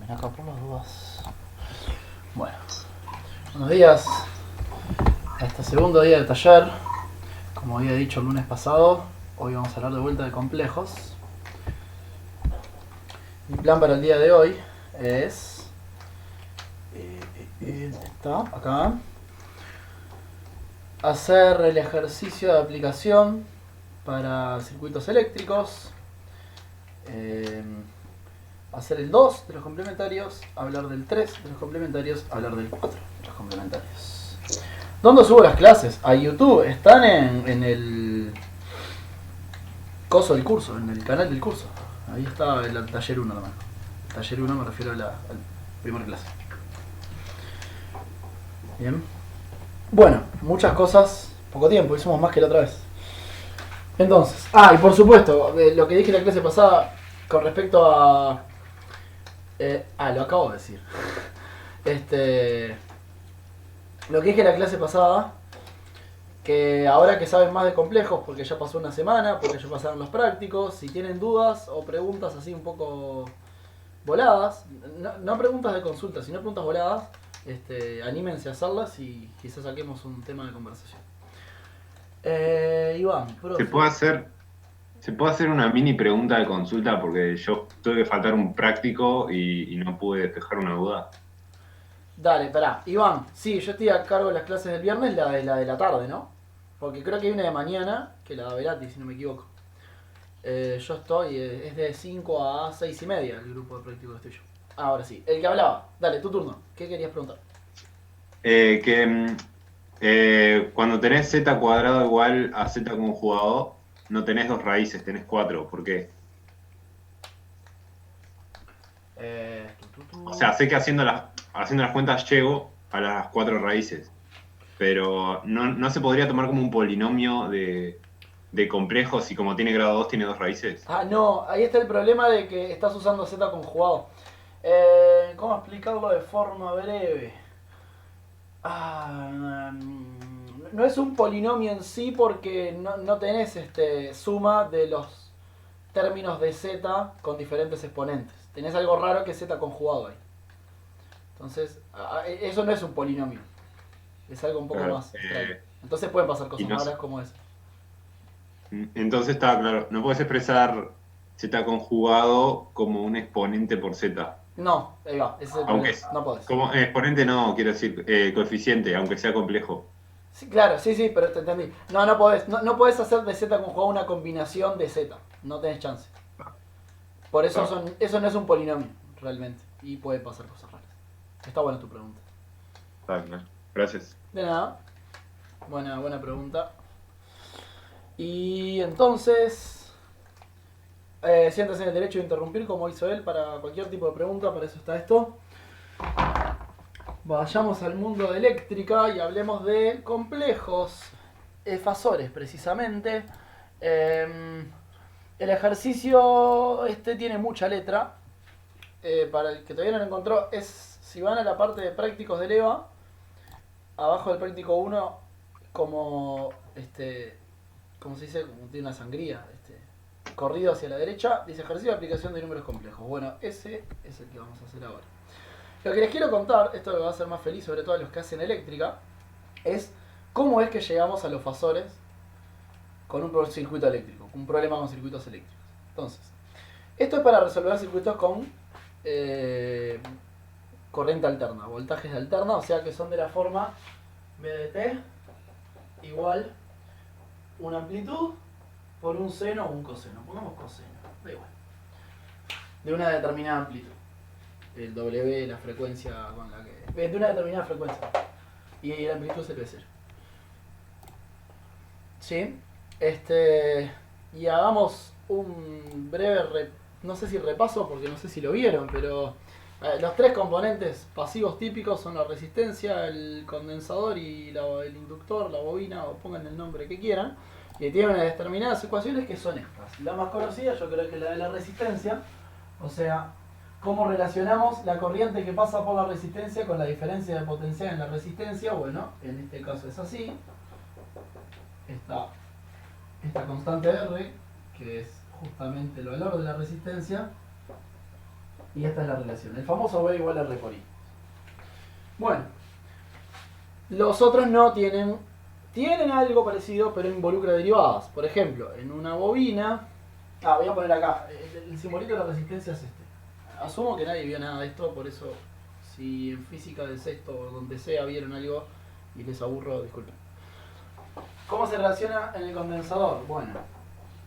Ven acá por las dudas. Bueno, buenos días a este segundo día del taller. Como había dicho el lunes pasado, hoy vamos a hablar de vuelta de complejos. Mi plan para el día de hoy es... está acá. Hacer el ejercicio de aplicación para circuitos eléctricos. Hacer el 2 de los complementarios, hablar del 3 de los complementarios, hablar del 4 de los complementarios. ¿Dónde subo las clases? A YouTube. Están en el coso del curso, en el canal del curso. Ahí está el taller 1 nomás. Taller 1 me refiero a la primera clase. Bien. Bueno, muchas cosas, poco tiempo, hicimos más que la otra vez. Entonces, y por supuesto, lo que dije en la clase pasada con respecto a... lo acabo de decir. Lo que dije en la clase pasada, que ahora que saben más de complejos, porque ya pasó una semana, porque ya pasaron los prácticos, si tienen dudas o preguntas así un poco voladas, no preguntas de consulta, sino preguntas voladas, anímense a hacerlas y quizás saquemos un tema de conversación. Iván, profe. ¿Se puede hacer una mini pregunta de consulta? Porque yo tuve que faltar un práctico y no pude despejar una duda. Dale, pará. Iván, sí, yo estoy a cargo de las clases del viernes, la de la tarde, ¿no? Porque creo que hay una de mañana, que la da Velati, si no me equivoco. Yo estoy, es de 5 a 6 y media el grupo de práctico que estoy yo. Ahora sí, el que hablaba. Dale, tu turno. ¿Qué querías preguntar? Cuando tenés z cuadrado igual a z conjugado, no tenés dos raíces, tenés cuatro. ¿Por qué? Eh, O sea, sé que haciendo las cuentas llego a las cuatro raíces, pero no se podría tomar como un polinomio de complejos y como tiene grado 2 tiene dos raíces. No, ahí está el problema de que estás usando Z conjugado. ¿Cómo explicarlo de forma breve? No es un polinomio en sí porque no tenés suma de los términos de Z con diferentes exponentes. Tenés algo raro que es Z conjugado ahí. Entonces, eso no es un polinomio. Es algo un poco Claro. más extraño. Entonces pueden pasar Y cosas no, raras como esa. Entonces está claro, no puedes expresar z conjugado como un exponente por z. No, ahí va, ese es el Aunque problema. es, No podés. como exponente no, quiero decir, coeficiente, aunque sea complejo. Sí, claro, sí, pero te entendí. No podés. No podés hacer de Z conjugado una combinación de Z. No tenés chance. Por eso Está, eso no es un polinomio, realmente. Y puede pasar cosas raras. Está buena tu pregunta. está claro. Gracias. De nada. Buena pregunta. Y entonces, siéntase en el derecho de interrumpir como hizo él para cualquier tipo de pregunta, para eso está esto. Vayamos al mundo de eléctrica y hablemos de complejos, fasores precisamente. El ejercicio tiene mucha letra. Para el que todavía no lo encontró, si van a la parte de prácticos del EVA, abajo del práctico 1, como como se dice, como tiene una sangría, corrido hacia la derecha, dice ejercicio de aplicación de números complejos. Bueno, ese es el que vamos a hacer ahora. Lo que les quiero contar, esto lo va a hacer más feliz, sobre todo a los que hacen eléctrica, es cómo es que llegamos a los fasores con un circuito eléctrico, un problema con circuitos eléctricos. Entonces, esto es para resolver circuitos con corriente alterna, voltajes de alterna, o sea que son de la forma B de T igual una amplitud por un seno o un coseno. Pongamos coseno, da igual. De una determinada amplitud. El W, la frecuencia con la que... De una determinada frecuencia. Y la amplitud es el B0. ¿Sí? Y hagamos un breve, no sé si repaso, porque no sé si lo vieron, pero los tres componentes pasivos típicos son la resistencia, el condensador y el inductor, la bobina, o pongan el nombre que quieran, y tienen determinadas ecuaciones que son estas. La más conocida yo creo que es la de la resistencia, o sea, cómo relacionamos la corriente que pasa por la resistencia con la diferencia de potencial en la resistencia. Bueno, en este caso es así. Esta constante R, que es justamente el valor de la resistencia, Y esta es la relación. El famoso B igual a R por I. Bueno, los otros no tienen... Tienen algo parecido, pero involucra derivadas. Por ejemplo, en una bobina... voy a poner acá. El simbolito de la resistencia es este. Asumo que nadie vio nada de esto, por eso si en física del sexto o donde sea vieron algo y les aburro, disculpen. ¿Cómo se relaciona en el condensador? Bueno,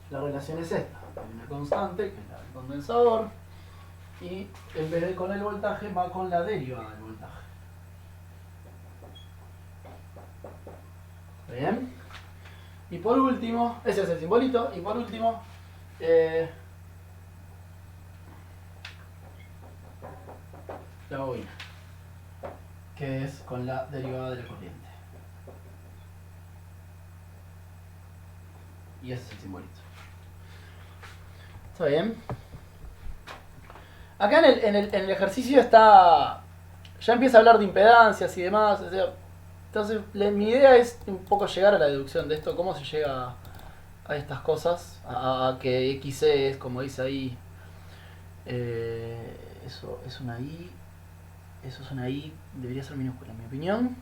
la relación es esta. Hay una constante, que es la del condensador, y en vez de con el voltaje va con la derivada del voltaje. ¿Está bien? Y por último, ese es el simbolito, y por último, la bobina, que es con la derivada de la corriente. Y ese es el simbolito. ¿Está bien? Acá en el ejercicio está... Ya empieza a hablar de impedancias y demás. O sea, entonces, mi idea es un poco llegar a la deducción de esto. ¿Cómo se llega a estas cosas? A que XC es, como dice ahí, eso es una I. Eso es una I, debería ser minúscula en mi opinión.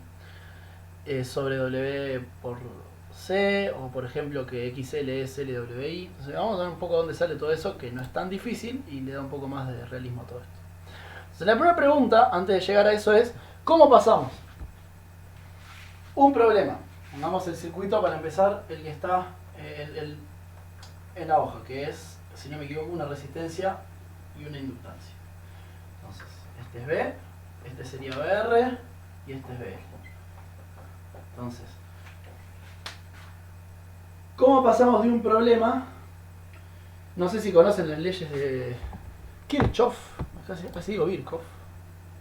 Sobre W por C, o por ejemplo que XL es LWI. Entonces vamos a ver un poco dónde sale todo eso, que no es tan difícil y le da un poco más de realismo a todo esto. Entonces la primera pregunta, antes de llegar a eso, es ¿cómo pasamos un problema? Pongamos el circuito para empezar, el que está en la hoja, que es, si no me equivoco, una resistencia y una inductancia. Entonces, este es B, este sería BR y este es BL. Entonces, ¿cómo pasamos de un problema? No sé si conocen las leyes de Kirchhoff, casi digo Birkhoff.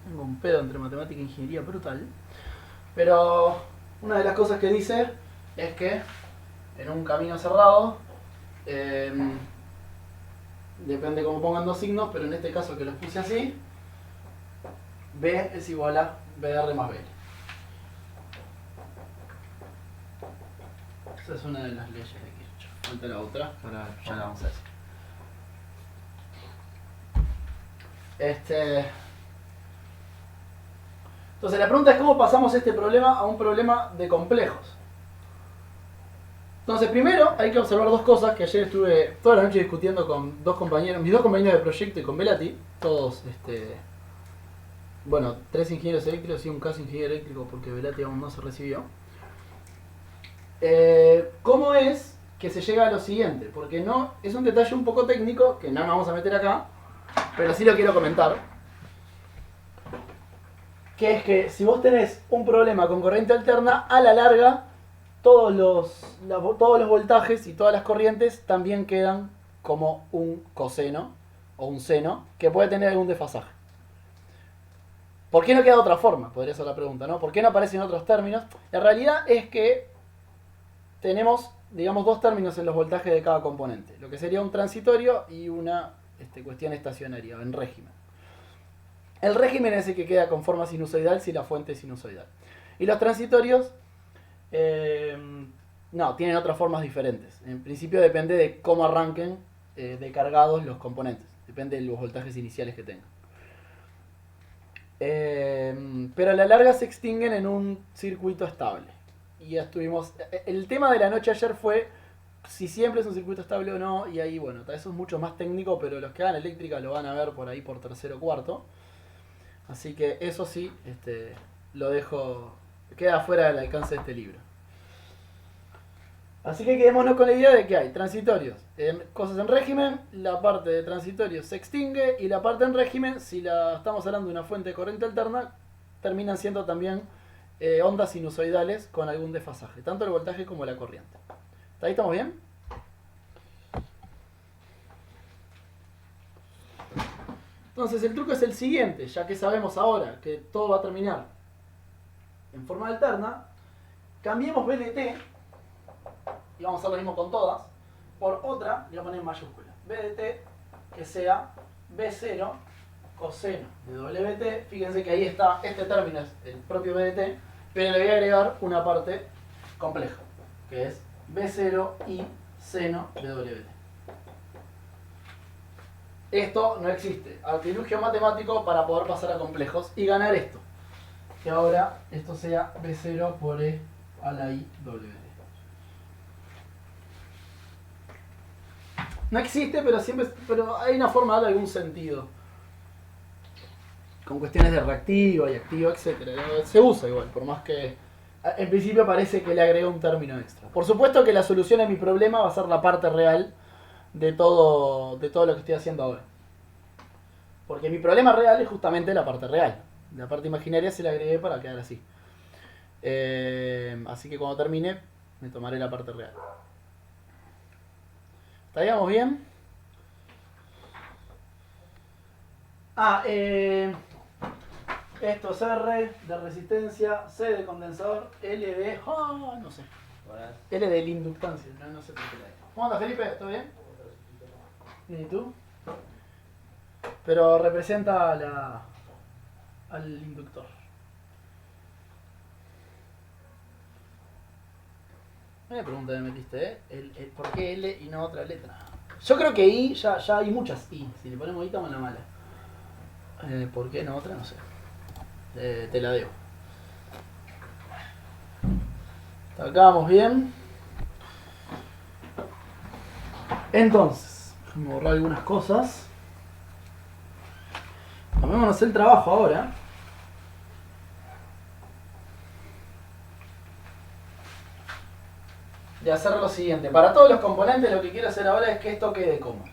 Tengo un pedo entre matemática e ingeniería brutal. Pero una de las cosas que dice es que en un camino cerrado, depende cómo pongan dos signos, pero en este caso que los puse así, B es igual a BR más BL. Esa es una de las leyes de Kirchhoff. Falta la otra, ahora ya la vamos a decir. Entonces la pregunta es cómo pasamos este problema a un problema de complejos. Entonces primero hay que observar dos cosas que ayer estuve toda la noche discutiendo con mis dos compañeros de proyecto y con Belati, todos, bueno, 3 ingenieros eléctricos y un casi ingeniero eléctrico porque Belati aún no se recibió. ¿Cómo es que se llega a lo siguiente? Porque no es un detalle un poco técnico que no nos vamos a meter acá, pero sí lo quiero comentar. Que es que si vos tenés un problema con corriente alterna, a la larga todos los voltajes y todas las corrientes también quedan como un coseno o un seno que puede tener algún desfasaje. ¿Por qué no queda de otra forma? Podría ser la pregunta, ¿no? ¿Por qué no aparecen otros términos? La realidad es que tenemos, digamos, dos términos en los voltajes de cada componente. Lo que sería un transitorio y una cuestión estacionaria, en régimen. El régimen es el que queda con forma sinusoidal si la fuente es sinusoidal. Y los transitorios, no, tienen otras formas diferentes. En principio depende de cómo arranquen de cargados los componentes. Depende de los voltajes iniciales que tengan. Pero a la larga se extinguen en un circuito estable. Y ya estuvimos... El tema de la noche ayer fue si siempre es un circuito estable o no. Y ahí, bueno, eso es mucho más técnico, pero los que hagan eléctrica lo van a ver por ahí por tercero o cuarto. Así que eso sí, lo dejo... Queda fuera del alcance de este libro. Así que quedémonos con la idea de que hay transitorios, cosas en régimen, la parte de transitorios se extingue y la parte en régimen, si estamos hablando de una fuente de corriente alterna, terminan siendo también ondas sinusoidales con algún desfasaje, tanto el voltaje como la corriente. ¿Hasta ahí estamos bien? Entonces el truco es el siguiente, ya que sabemos ahora que todo va a terminar en forma alterna, cambiemos B de T, y vamos a hacer lo mismo con todas, por otra, voy a poner en mayúscula, B de T, que sea B0 coseno de WT. Fíjense que ahí está, este término es el propio B de T, pero le voy a agregar una parte compleja, que es B0 y seno de WT. Esto no existe. Artilugio matemático para poder pasar a complejos y ganar esto. Que ahora esto sea B0 por E a la I doble D. No existe, pero hay una forma de darle algún sentido. Con cuestiones de reactiva y activa, etc. Se usa igual, por más que en principio parece que le agrega un término extra. Por supuesto que la solución a mi problema va a ser la parte real de todo lo que estoy haciendo ahora. Porque mi problema real es justamente la parte real. La parte imaginaria se la agregué para quedar así. Así que cuando termine, me tomaré la parte real. ¿Estaríamos bien? Esto es R de resistencia, C de condensador, L de... no sé. L de la inductancia, no sé por qué la hay. ¿Cómo andas, Felipe? ¿Todo bien? ¿Y tú? Pero representa al inductor. Me pregunta me metiste, ¿eh? ¿Por qué L y no otra letra? Yo creo que I, ya hay muchas I. Si le ponemos I, estamos en la mala. ¿Por qué no otra? No sé. Te la debo. Hasta acá vamos bien. Entonces, déjame borrar algunas cosas. Tomémonos el trabajo ahora de hacer lo siguiente. Para todos los componentes lo que quiero hacer ahora es que esto quede como.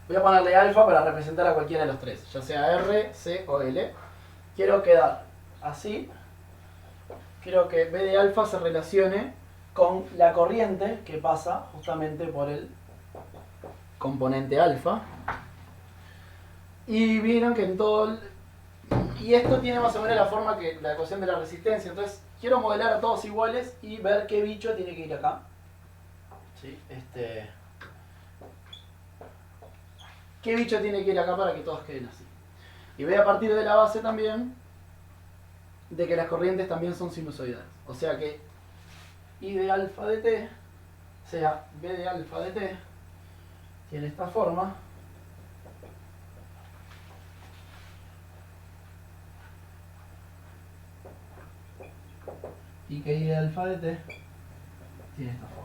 Voy a ponerle alfa para representar a cualquiera de los tres, ya sea R, C o L. Quiero quedar así. Quiero que B de alfa se relacione con la corriente que pasa justamente por el componente alfa. Y vieron que en todo... Y esto tiene más o menos la forma que la ecuación de la resistencia. Entonces quiero modelar a todos iguales y ver qué bicho tiene que ir acá. ¿Sí? ¿Qué bicho tiene que ir acá para que todos queden así? Y voy a partir de la base también de que las corrientes también son sinusoidales. O sea que I de alfa de t sea B de alfa de t tiene esta forma. Y que I de alfa de t tiene esta forma.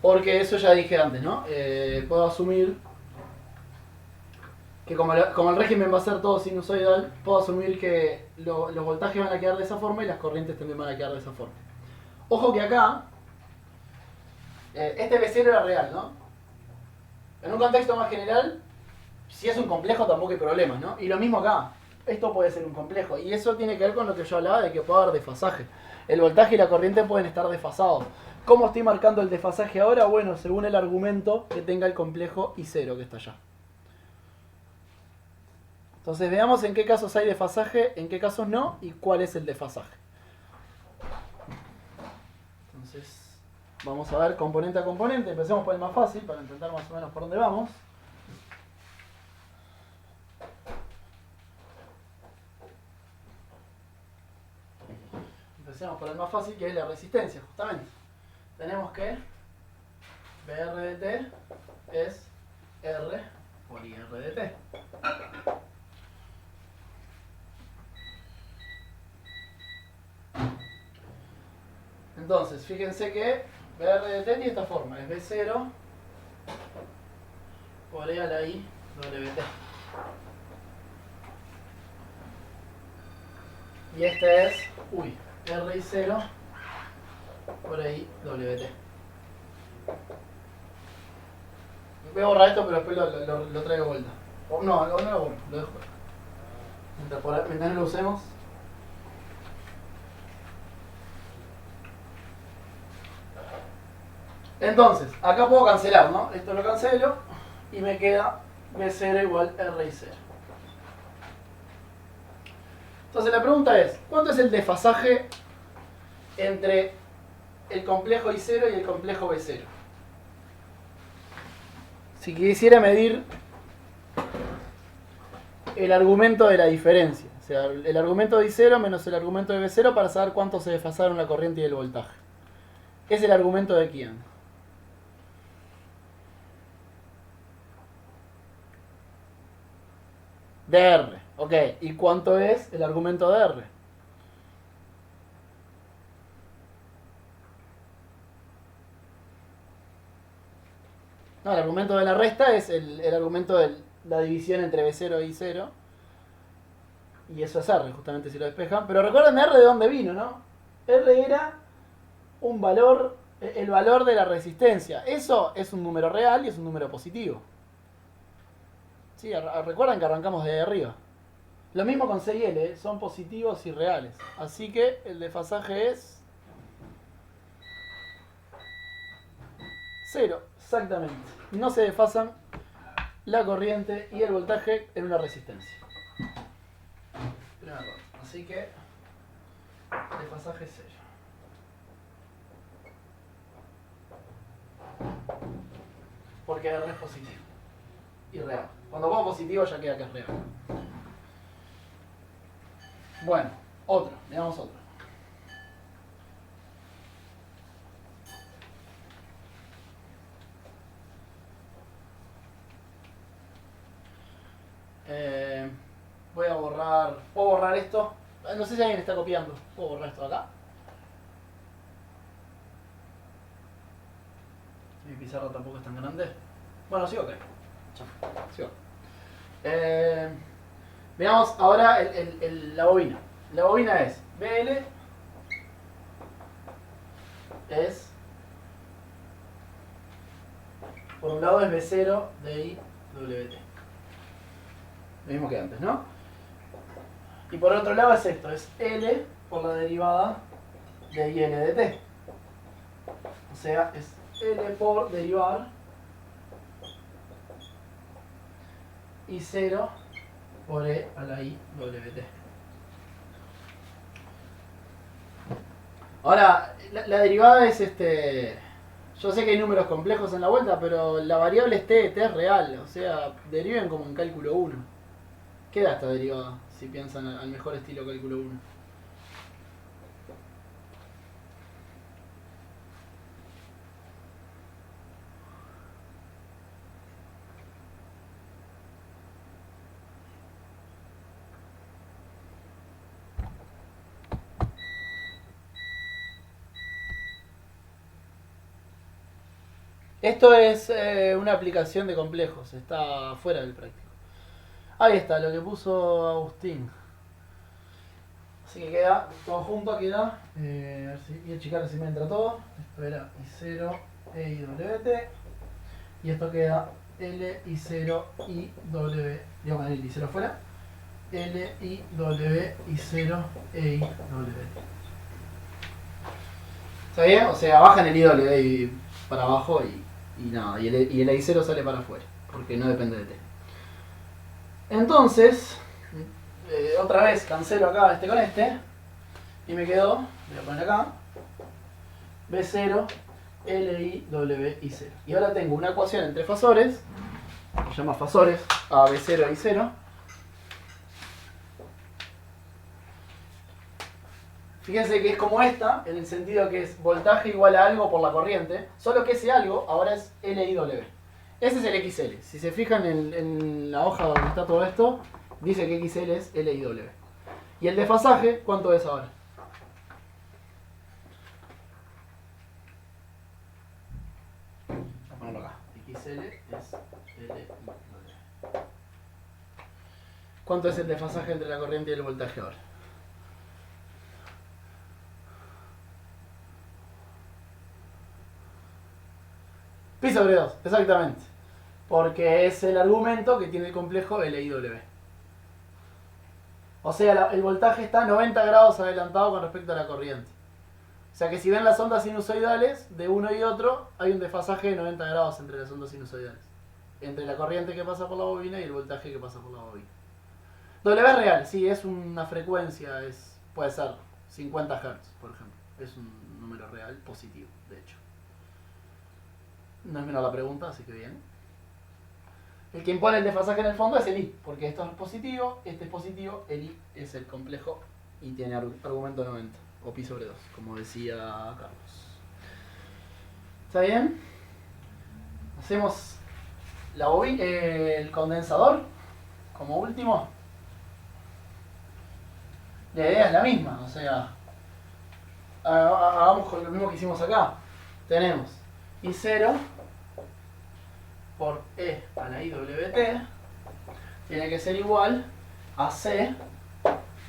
Porque eso ya dije antes, ¿no? Puedo asumir que como el régimen va a ser todo sinusoidal, puedo asumir que los voltajes van a quedar de esa forma y las corrientes también van a quedar de esa forma. Ojo que acá, este B0 era real, ¿no? En un contexto más general, si es un complejo tampoco hay problemas, ¿no? Y lo mismo acá, esto puede ser un complejo. Y eso tiene que ver con lo que yo hablaba de que puede haber desfasaje. El voltaje y la corriente pueden estar desfasados. ¿Cómo estoy marcando el desfasaje ahora? Bueno, según el argumento que tenga el complejo I0 que está allá. Entonces veamos en qué casos hay desfasaje, en qué casos no, y cuál es el desfasaje. Entonces, vamos a ver componente a componente. Empecemos por el más fácil, para entender más o menos por dónde vamos. Empecemos por el más fácil, que es la resistencia, justamente. Tenemos que BR de T es R por IR de T. Entonces, fíjense que BR de T tiene esta forma, es B0 por E a la I WT. Y este es, R y 0 por ahí WT. Voy a borrar esto, pero después lo traigo de vuelta. O no lo borro, lo dejo. Mientras no lo usemos. Entonces, acá puedo cancelar, ¿no? Esto lo cancelo y me queda B0 igual R y 0. Entonces la pregunta es, ¿cuánto es el desfasaje entre el complejo I0 y el complejo B0? Si quisiera medir el argumento de la diferencia, o sea, el argumento de I0 menos el argumento de B0 para saber cuánto se desfasaron la corriente y el voltaje. ¿Qué es el argumento de quién? De R. Ok. ¿Y cuánto es el argumento de R? No, el argumento de la resta es el argumento de la división entre B0 y 0. Y eso es R, justamente si lo despejan. Pero recuerden R de dónde vino, ¿no? R era un valor, el valor de la resistencia. Eso es un número real y es un número positivo. Sí, recuerdan que arrancamos de arriba. Lo mismo con C y L, son positivos y reales. Así que el desfasaje es 0, exactamente. No se desfasan la corriente y el voltaje en una resistencia. Así que desfasaje 0. Porque R es positivo y real. Cuando pongo positivo ya queda que es real. Bueno, otro, veamos otro. Voy a borrar. ¿Puedo borrar esto? No sé si alguien está copiando. ¿Puedo borrar esto de acá? Mi pizarra tampoco es tan grande. Bueno, sigo acá. Sigo. Veamos ahora la bobina. La bobina es BL es, por un lado es B0 de I WT. Lo mismo que antes, ¿no? Y por otro lado es esto, es L por la derivada de IL de T. O sea, es L por derivar I0 por E a la IWT. Ahora, la derivada es yo sé que hay números complejos en la vuelta, pero la variable es T es real, o sea, deriven como en cálculo 1. ¿Qué da esta derivada? Si piensan al mejor estilo cálculo 1. Esto es una aplicación de complejos, está fuera del práctico. Ahí está, lo que puso Agustín. Así que queda todo junto, queda. A ver si, voy a checar si me entra todo. Esto era I0 E I WT. Y esto queda L I0 I W. Voy a poner el I0 fuera. L I W I0 E I WT. ¿Está bien? O sea, bajan el IW para abajo y nada. Y el I0 sale para afuera. Porque no depende de T. Entonces, otra vez cancelo acá con este. Y me quedó, voy a poner acá, B0, LI, W, I0. Y ahora tengo una ecuación entre fasores, se llama fasores, a B0, I0. Fíjense que es como esta, en el sentido que es voltaje igual a algo por la corriente, solo que ese algo ahora es LIW. Ese es el XL. Si se fijan en la hoja donde está todo esto, dice que XL es LIW. ¿Y el desfasaje cuánto es ahora? Voy a ponerlo acá. XL es LIW. ¿Cuánto es el desfasaje entre la corriente y el voltaje ahora? Pi sobre 2, exactamente. Porque es el argumento que tiene el complejo LIW. O sea, el voltaje está 90 grados adelantado con respecto a la corriente. O sea que si ven las ondas sinusoidales de uno y otro, hay un desfasaje de 90 grados entre las ondas sinusoidales. Entre la corriente que pasa por la bobina y el voltaje que pasa por la bobina. W es real, sí, es una frecuencia, puede ser 50 Hz, por ejemplo. Es un número real positivo, de hecho. No es menor la pregunta, así que bien. El que impone el desfasaje en el fondo es el I, porque esto es positivo, este es positivo, el I es el complejo y tiene argumento 90, o pi sobre 2, como decía Carlos. ¿Está bien? Hacemos el condensador como último. La idea es la misma, o sea, hagamos con lo mismo que hicimos acá. Tenemos I0 por E a la IWT tiene que ser igual a C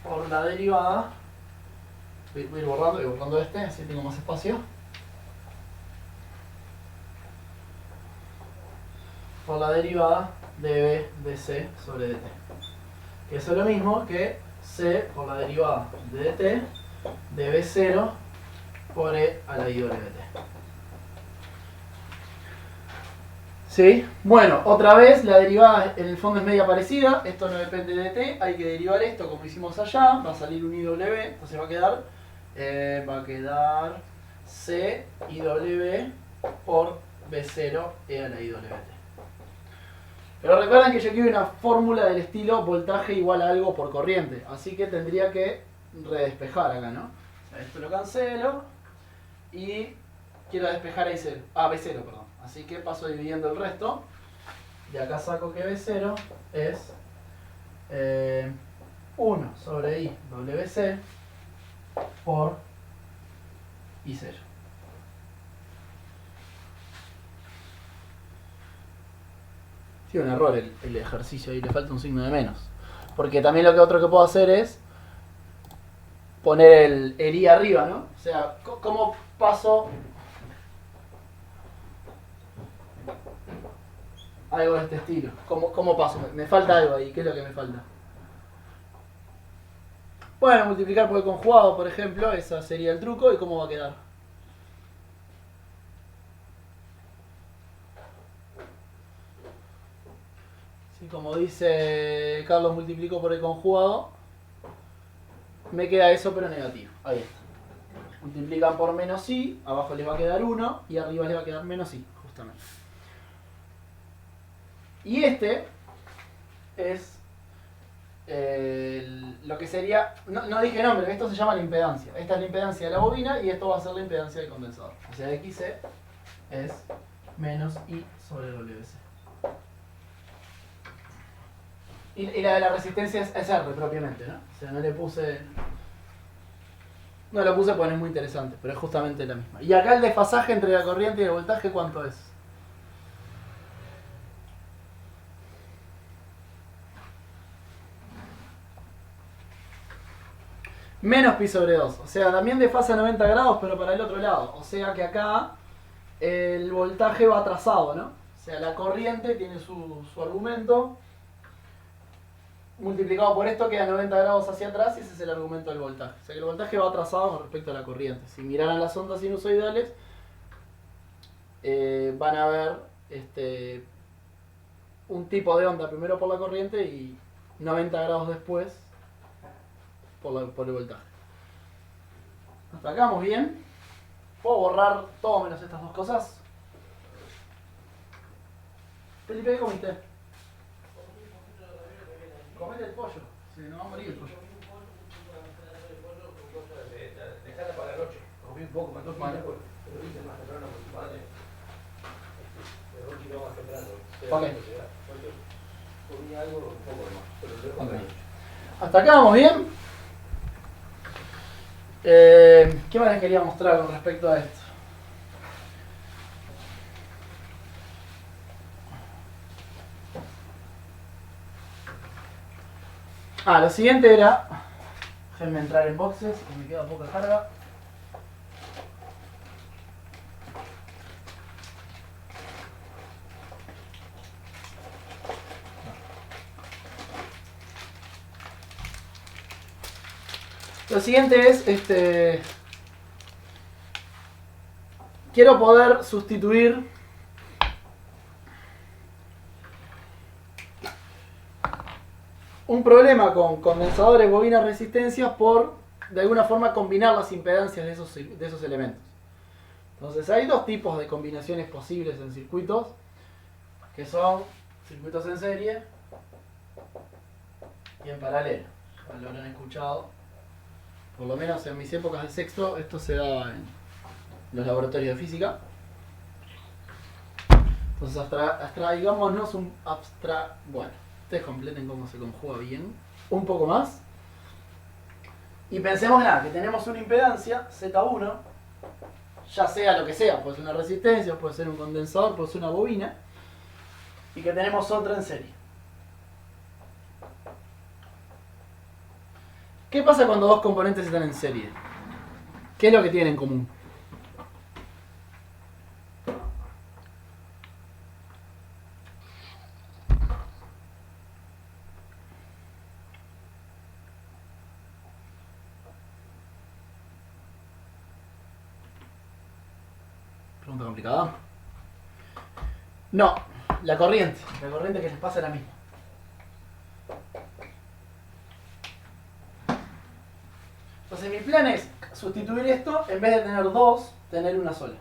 por la derivada. Voy a ir borrando este, así tengo más espacio. Por la derivada de B de C sobre dt. Que eso es lo mismo que C por la derivada de dt de B0 por E a la IWT. ¿Sí? Bueno, otra vez la derivada en el fondo es media parecida. Esto no depende de t, hay que derivar esto como hicimos allá. Va a salir un IW, entonces va a quedar C IW por B0 E a la IWT. Pero recuerden que yo quiero una fórmula del estilo voltaje igual a algo por corriente. Así que tendría que redespejar acá, ¿no? O sea, esto lo cancelo y quiero despejar a I0. Ah, B0, perdón. Así que paso dividiendo el resto. De acá saco que B0 es 1 sobre I WC por I0. Tiene un error el ejercicio ahí, le falta un signo de menos. Porque también lo que otro que puedo hacer es poner el I arriba, ¿no? O sea, ¿cómo paso algo de este estilo? ¿Cómo paso? Me falta algo ahí, ¿qué es lo que me falta? Bueno, multiplicar por el conjugado, por ejemplo, ese sería el truco. ¿Y cómo va a quedar? Sí, como dice Carlos, multiplico por el conjugado, me queda eso pero negativo. Ahí está. Multiplican por menos i, abajo les va a quedar 1 y arriba les va a quedar menos i, justamente. Y este es lo que sería, no dije nombre, esto se llama la impedancia. Esta es la impedancia de la bobina y esto va a ser la impedancia del condensador. O sea, XC es menos I sobre WC. Y la de la resistencia es R propiamente, ¿no? O sea, no lo puse porque no es muy interesante, pero es justamente la misma. Y acá el desfasaje entre la corriente y el voltaje, ¿cuánto es? Menos pi sobre 2. O sea, también desfasa 90 grados, pero para el otro lado. O sea que acá el voltaje va atrasado, ¿no? O sea, la corriente tiene su argumento. Multiplicado por esto queda 90 grados hacia atrás y ese es el argumento del voltaje. O sea que el voltaje va atrasado con respecto a la corriente. Si miraran las ondas sinusoidales, van a ver un tipo de onda primero por la corriente y 90 grados después por el voltaje. Hasta acá vamos bien. Puedo borrar todo menos estas dos cosas. Felipe, ¿qué comiste? Comete el pollo, si no va a morir el pollo. Dejala para la noche. Comí un poco más temprano, pero hice más temprano con tu padre. Pero un kilo más temprano. Ok. Comí algo un poco más, pero luego Okay. Hasta acá vamos bien. ¿Qué más les quería mostrar con respecto a esto? Lo siguiente era, déjenme entrar en boxes, que me queda poca carga. Lo siguiente es, quiero poder sustituir un problema con condensadores, bobinas, resistencias por, de alguna forma, combinar las impedancias de esos elementos. Entonces hay dos tipos de combinaciones posibles en circuitos, que son circuitos en serie y en paralelo. Ya lo habrán escuchado. Por lo menos en mis épocas de sexto, esto se daba en los laboratorios de física. Entonces abstraigámonos bueno, ustedes completen cómo se conjuga bien. Un poco más. Y pensemos nada, que tenemos una impedancia, Z1, ya sea lo que sea, puede ser una resistencia, puede ser un condensador, puede ser una bobina, y que tenemos otra en serie. ¿Qué pasa cuando dos componentes están en serie? ¿Qué es lo que tienen en común? Pregunta complicada. No, la corriente. La corriente que les pasa es la misma. Entonces mi plan es sustituir esto, en vez de tener dos, tener una sola.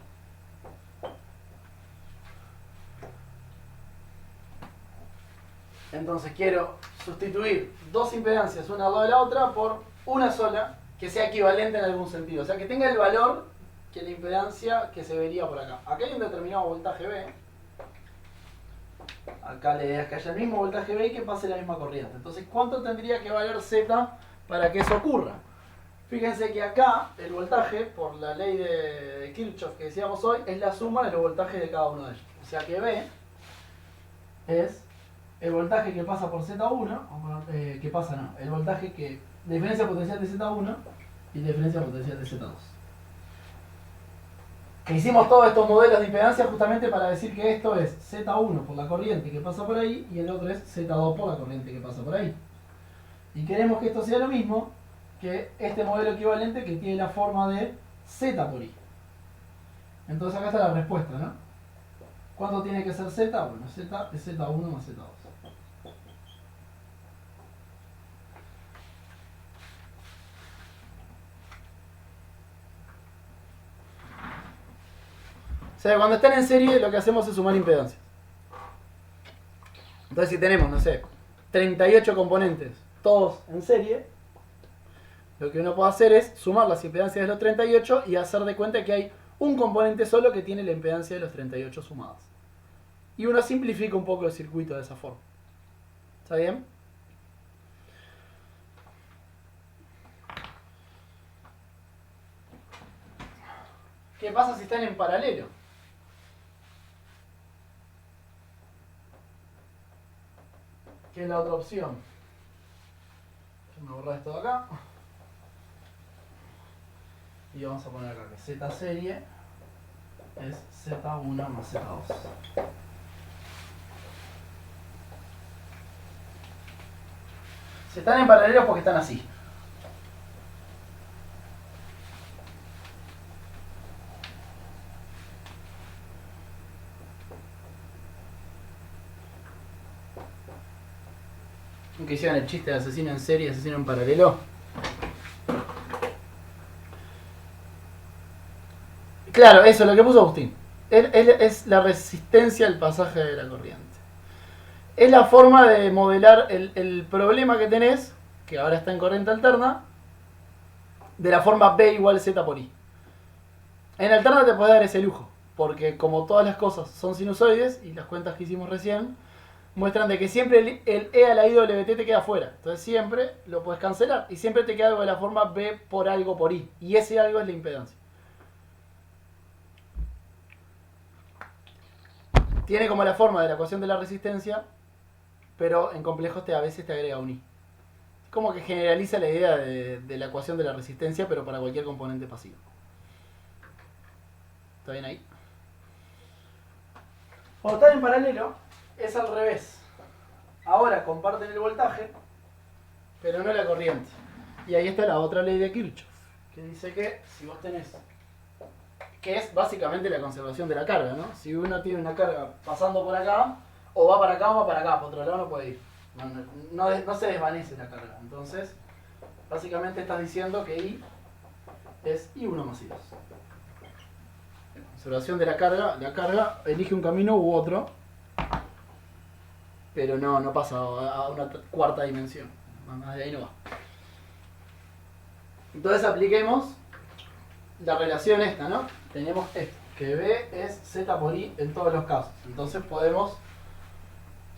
Entonces quiero sustituir dos impedancias una al lado de la otra por una sola que sea equivalente en algún sentido. O sea, que tenga el valor que la impedancia que se vería por acá. Acá hay un determinado voltaje B. Acá la idea es que haya el mismo voltaje B y que pase la misma corriente. Entonces, ¿cuánto tendría que valer Z para que eso ocurra? Fíjense que acá el voltaje, por la ley de Kirchhoff que decíamos hoy, es la suma de los voltajes de cada uno de ellos. O sea que B es el voltaje que pasa por Z1, el voltaje que, la diferencia potencial de Z1 y la diferencia potencial de Z2. Que hicimos todos estos modelos de impedancia justamente para decir que esto es Z1 por la corriente que pasa por ahí y el otro es Z2 por la corriente que pasa por ahí. Y queremos que esto sea lo mismo que este modelo equivalente que tiene la forma de Z por I. Entonces acá está la respuesta, ¿no? ¿Cuánto tiene que ser Z? Bueno, Z es Z1 más Z2. O sea, cuando están en serie lo que hacemos es sumar impedancias. Entonces si tenemos, no sé, 38 componentes, todos en serie, lo que uno puede hacer es sumar las impedancias de los 38 y hacer de cuenta que hay un componente solo que tiene la impedancia de los 38 sumadas. Y uno simplifica un poco el circuito de esa forma. ¿Está bien? ¿Qué pasa si están en paralelo? ¿Qué es la otra opción? Yo me borro esto de acá. Y vamos a poner acá que Z serie es Z1 más Z2. Si están en paralelo porque están así. Aunque hicieran el chiste de asesino en serie y asesino en paralelo. Claro, eso, lo que puso Agustín. Es la resistencia al pasaje de la corriente. Es la forma de modelar el problema que tenés, que ahora está en corriente alterna, de la forma B igual Z por I. En alterna te puede dar ese lujo, porque como todas las cosas son sinusoides, y las cuentas que hicimos recién, muestran de que siempre el E a la IWT te queda fuera. Entonces siempre lo puedes cancelar, y siempre te queda algo de la forma B por algo por I. Y ese algo es la impedancia. Tiene como la forma de la ecuación de la resistencia, pero en complejos a veces te agrega un I. Como que generaliza la idea de la ecuación de la resistencia, pero para cualquier componente pasivo. ¿Está bien ahí? Cuando están en paralelo, es al revés. Ahora comparten el voltaje, pero no la corriente. Y ahí está la otra ley de Kirchhoff, que dice que si vos tenés, que es básicamente la conservación de la carga, ¿no? Si uno tiene una carga pasando por acá, o va para acá o va para acá, por otro lado no puede ir. No se desvanece la carga. Entonces, básicamente estás diciendo que I es I1 más I2. Conservación de la carga elige un camino u otro, pero no pasa a una cuarta dimensión. Más de ahí no va. Entonces apliquemos la relación esta, ¿no? Tenemos esto, que B es Z por I en todos los casos. Entonces podemos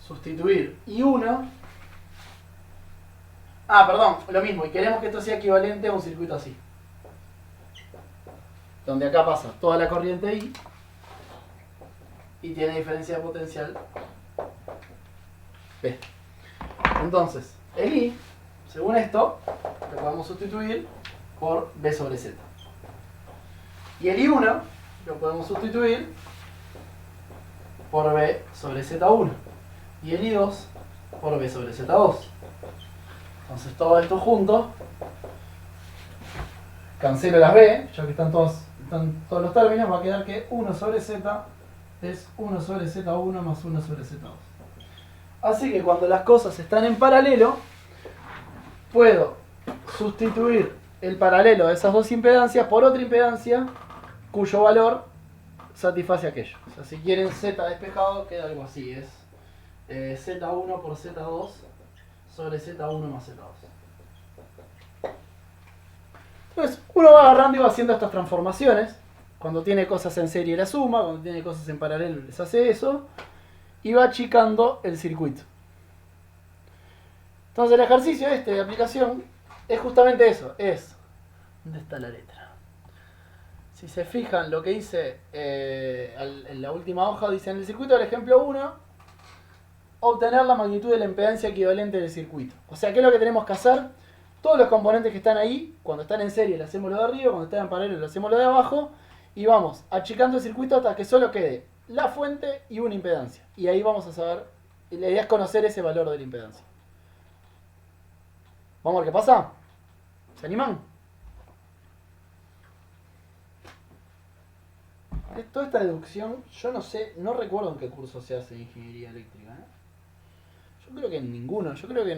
sustituir I1 Ah, perdón, lo mismo. Y queremos que esto sea equivalente a un circuito así. Donde acá pasa toda la corriente I y tiene diferencia de potencial P. Entonces, el I, según esto, lo podemos sustituir por B sobre Z. Y el I1 lo podemos sustituir por B sobre Z1. Y el I2 por B sobre Z2. Entonces todo esto junto, cancelo las B, ya que están todos los términos, va a quedar que 1 sobre Z es 1 sobre Z1 más 1 sobre Z2. Así que cuando las cosas están en paralelo, puedo sustituir el paralelo de esas dos impedancias por otra impedancia cuyo valor satisface aquello. O sea, si quieren Z despejado, queda algo así, es Z1 por Z2 sobre Z1 más Z2. Entonces, uno va agarrando y va haciendo estas transformaciones. Cuando tiene cosas en serie la suma, cuando tiene cosas en paralelo les hace eso. Y va achicando el circuito. Entonces el ejercicio este de aplicación es justamente eso. ¿Dónde está la letra? Si se fijan lo que dice en la última hoja, dice en el circuito del ejemplo 1, obtener la magnitud de la impedancia equivalente del circuito. O sea, ¿qué es lo que tenemos que hacer? Todos los componentes que están ahí, cuando están en serie le hacemos lo de arriba, cuando están en paralelo le hacemos lo de abajo, y vamos achicando el circuito hasta que solo quede la fuente y una impedancia. Y ahí vamos a saber, y la idea es conocer ese valor de la impedancia. ¿Vamos a ver qué pasa? ¿Se animan? Toda esta deducción, yo no sé, no recuerdo en qué curso se hace ingeniería eléctrica, ¿eh? Yo creo que en ninguno. Yo creo que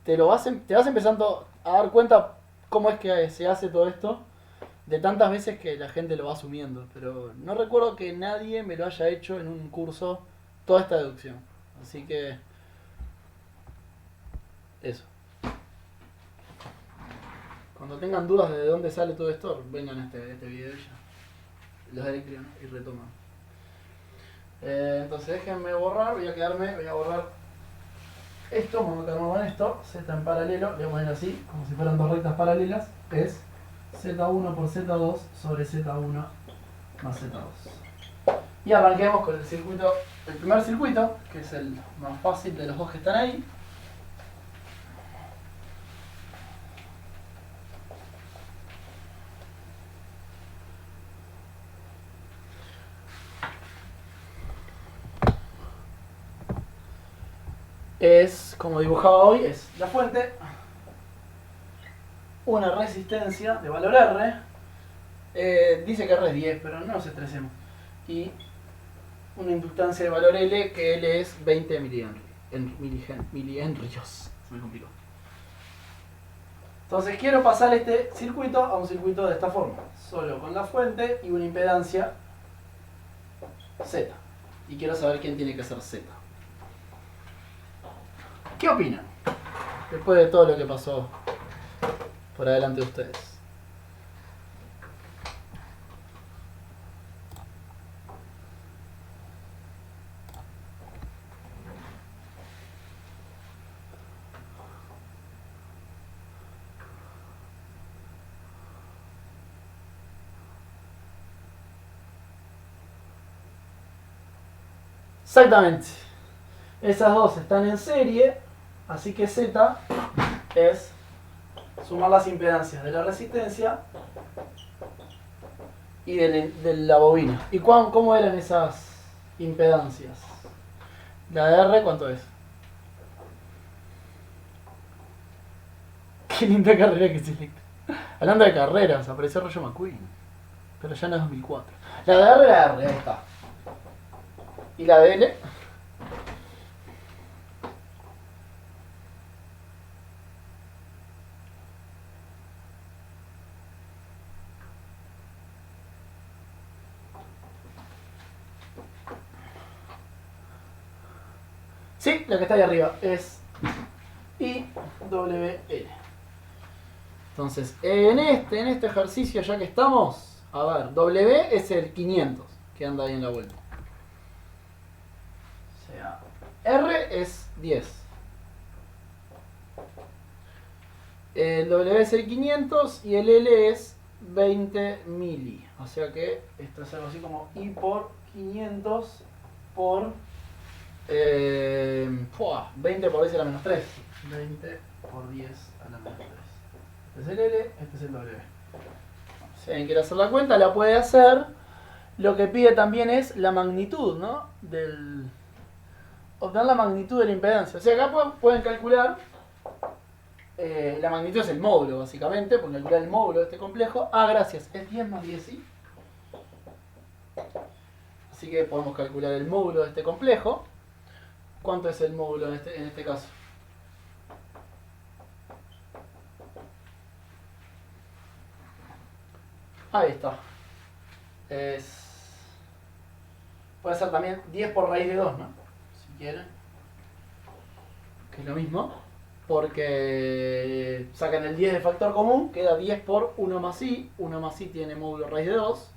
te vas empezando a dar cuenta cómo es que se hace todo esto de tantas veces que la gente lo va asumiendo. Pero no recuerdo que nadie me lo haya hecho en un curso toda esta deducción. Así que eso. Cuando tengan dudas de dónde sale todo esto, vengan a este video ya. Los eléctricos, ¿no? Y retoman. Entonces déjenme borrar, voy a borrar esto, vamos a quedarnos con esto, Z en paralelo, le voy a poner así, como si fueran dos rectas paralelas, es Z1 por Z2 sobre Z1 más Z2. Y arranquemos con el circuito, el primer circuito, que es el más fácil de los dos que están ahí. Es, como dibujaba hoy, es la fuente, una resistencia de valor R, dice que R es 10, pero no nos estresemos, y una inductancia de valor L, que L es 20 milihenrios. Se me complicó. Entonces quiero pasar este circuito a un circuito de esta forma, solo con la fuente y una impedancia Z, y quiero saber quién tiene que ser Z. ¿Qué opinan? Después de todo lo que pasó por adelante de ustedes. Exactamente. Esas dos están en serie. Así que Z es sumar las impedancias de la resistencia y de la bobina. ¿Y cómo eran esas impedancias? La de R, ¿cuánto es? Qué linda carrera que se electa. Hablando de carreras, apareció Rayo McQueen. Pero ya no es 2004. La de R era R, ahí está. ¿Y la de L? Sí, la que está ahí arriba es IWL. Entonces, en este ejercicio ya que estamos, a ver, W es el 500 que anda ahí en la vuelta. O sea, R es 10. El W es el 500 y el L es 20 mili. O sea que esto es algo así como I por 500 por 20 por 10 a la menos 3. 20 por 10 a la menos 3. Este es el L, este es el W. Si alguien quiere hacer la cuenta, la puede hacer. Lo que pide también es la magnitud, ¿no? Obtener la magnitud de la impedancia. O sea, acá pueden calcular. La magnitud es el módulo, básicamente. Pueden calcular el módulo de este complejo. Ah, gracias. Es 10 más 10, ¿sí? Así que podemos calcular el módulo de este complejo. ¿Cuánto es el módulo en este caso? Ahí está. Puede ser también 10 por raíz de 2, ¿no? Si quieren. Que es lo mismo. Porque sacan el 10 de factor común, queda 10 por 1 más i. 1 más i tiene módulo raíz de 2.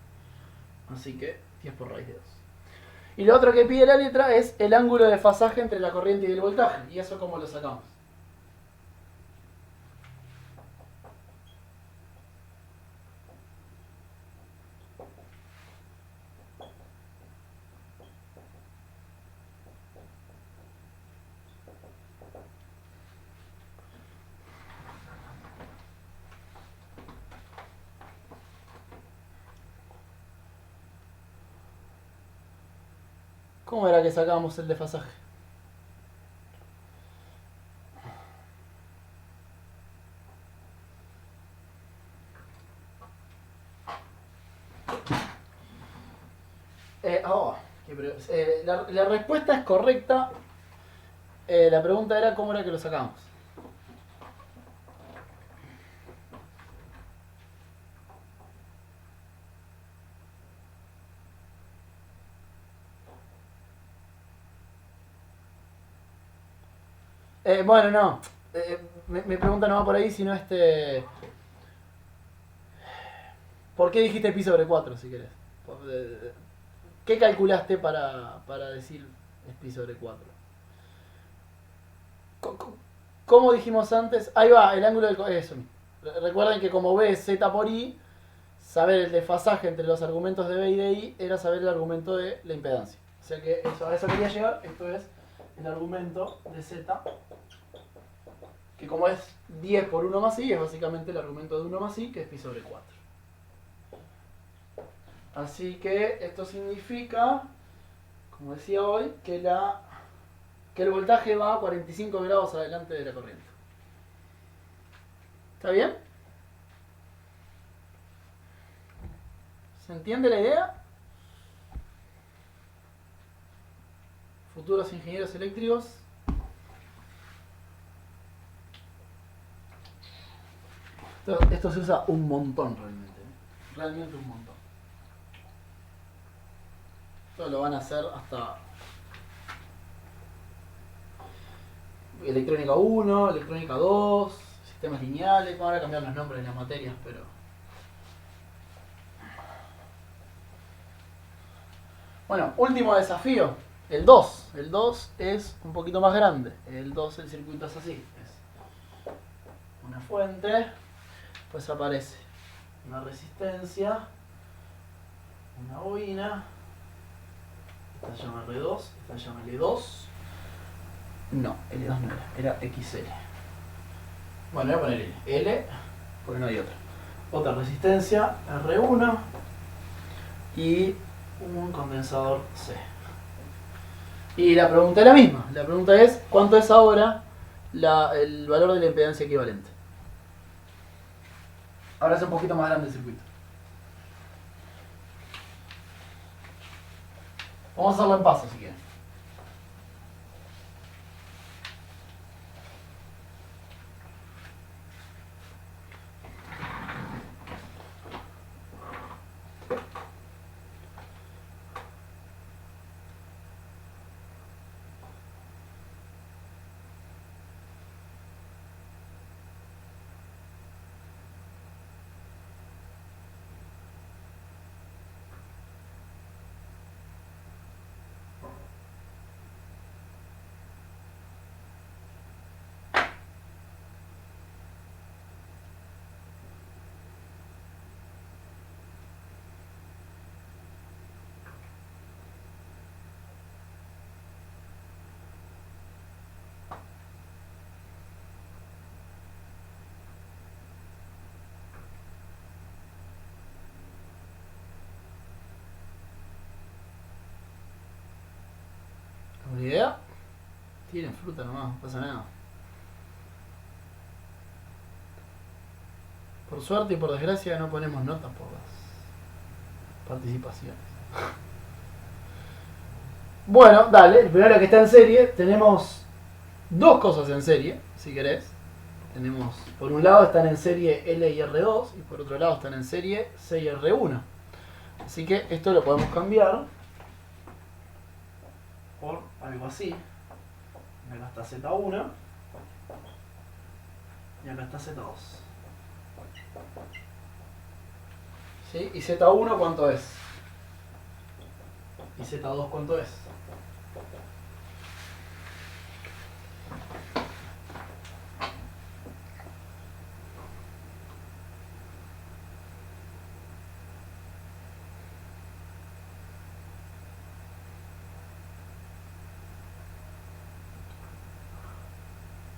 Así que 10 por raíz de 2. Y lo otro que pide la letra es el ángulo de desfasaje entre la corriente y el voltaje. ¿Y eso cómo lo sacamos? ¿Cómo era que sacábamos el desfasaje? La respuesta es correcta. La pregunta era cómo era que lo sacamos. Bueno, no. Mi pregunta no va por ahí, sino ¿por qué dijiste pi sobre 4, si querés? ¿Qué calculaste para decir es pi sobre 4? ¿Cómo dijimos antes? Ahí va, el ángulo del... Eso. Recuerden que como B es z por i, saber el desfasaje entre los argumentos de B y de i era saber el argumento de la impedancia. O sea que a eso quería llegar. Esto es el argumento de z, que como es 10 por 1 más i, es básicamente el argumento de 1 más i, que es pi sobre 4. Así que esto significa, como decía hoy, que el voltaje va a 45 grados adelante de la corriente. ¿Está bien? ¿Se entiende la idea? Futuros ingenieros eléctricos. Esto se usa un montón realmente. Realmente un montón. Esto lo van a hacer hasta electrónica 1, electrónica 2, sistemas lineales. Van a cambiar los nombres de las materias, pero... Bueno, último desafío. El 2. El 2 es un poquito más grande. El 2, el circuito es así. Es una fuente. Pues aparece una resistencia, una bobina. Esta se llama R2, esta se llama L2. No, L2 no era XL. Bueno, voy a poner L, porque no hay otra. Otra resistencia, R1. Y un condensador C. Y la pregunta es la misma. La pregunta es, ¿cuánto es ahora el valor de la impedancia equivalente? Ahora es un poquito más grande el circuito. Vamos a hacerlo en paso si quieren. ¿Una idea? Tienen fruta nomás, no pasa nada. Por suerte y por desgracia no ponemos notas por las participaciones. Bueno, dale, primero que está en serie, tenemos dos cosas en serie, si querés. Tenemos, por un lado están en serie L y R2 y por otro lado están en serie C y R1. Así que esto lo podemos cambiar por algo así. Acá está Z1 y acá está Z2. ¿Sí? ¿Y Z1 cuánto es? ¿Y Z2 cuánto es?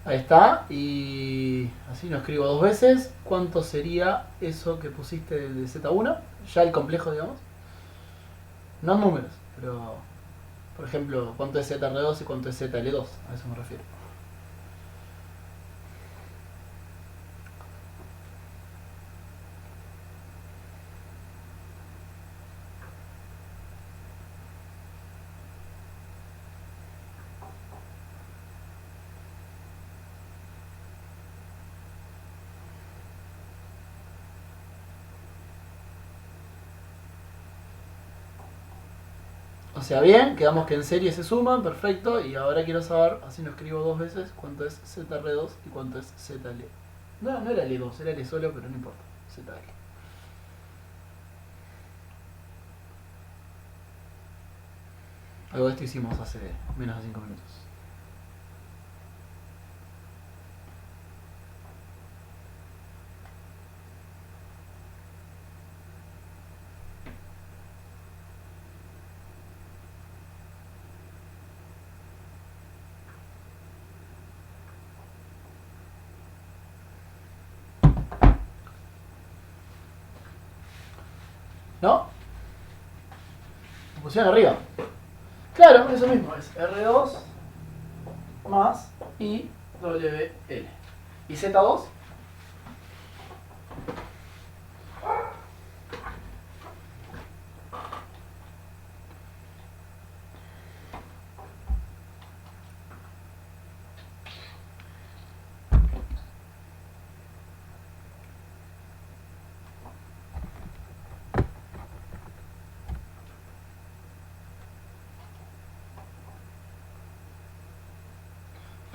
Ahí está, y así lo escribo dos veces. ¿Cuánto sería eso que pusiste de Z1? Ya el complejo, digamos. No en números, pero por ejemplo, ¿cuánto es ZR2 y cuánto es ZL2? A eso me refiero. O sea, bien, quedamos que en serie se suman, perfecto, y ahora quiero saber, así lo escribo dos veces, cuánto es ZR2 y cuánto es ZL. No, no era L2, era L solo, pero no importa, ZL. Algo de esto hicimos hace menos de 5 minutos. ¿No? Lo pusieron arriba. Claro, eso mismo, es R2 más IWL. ¿Y Z2?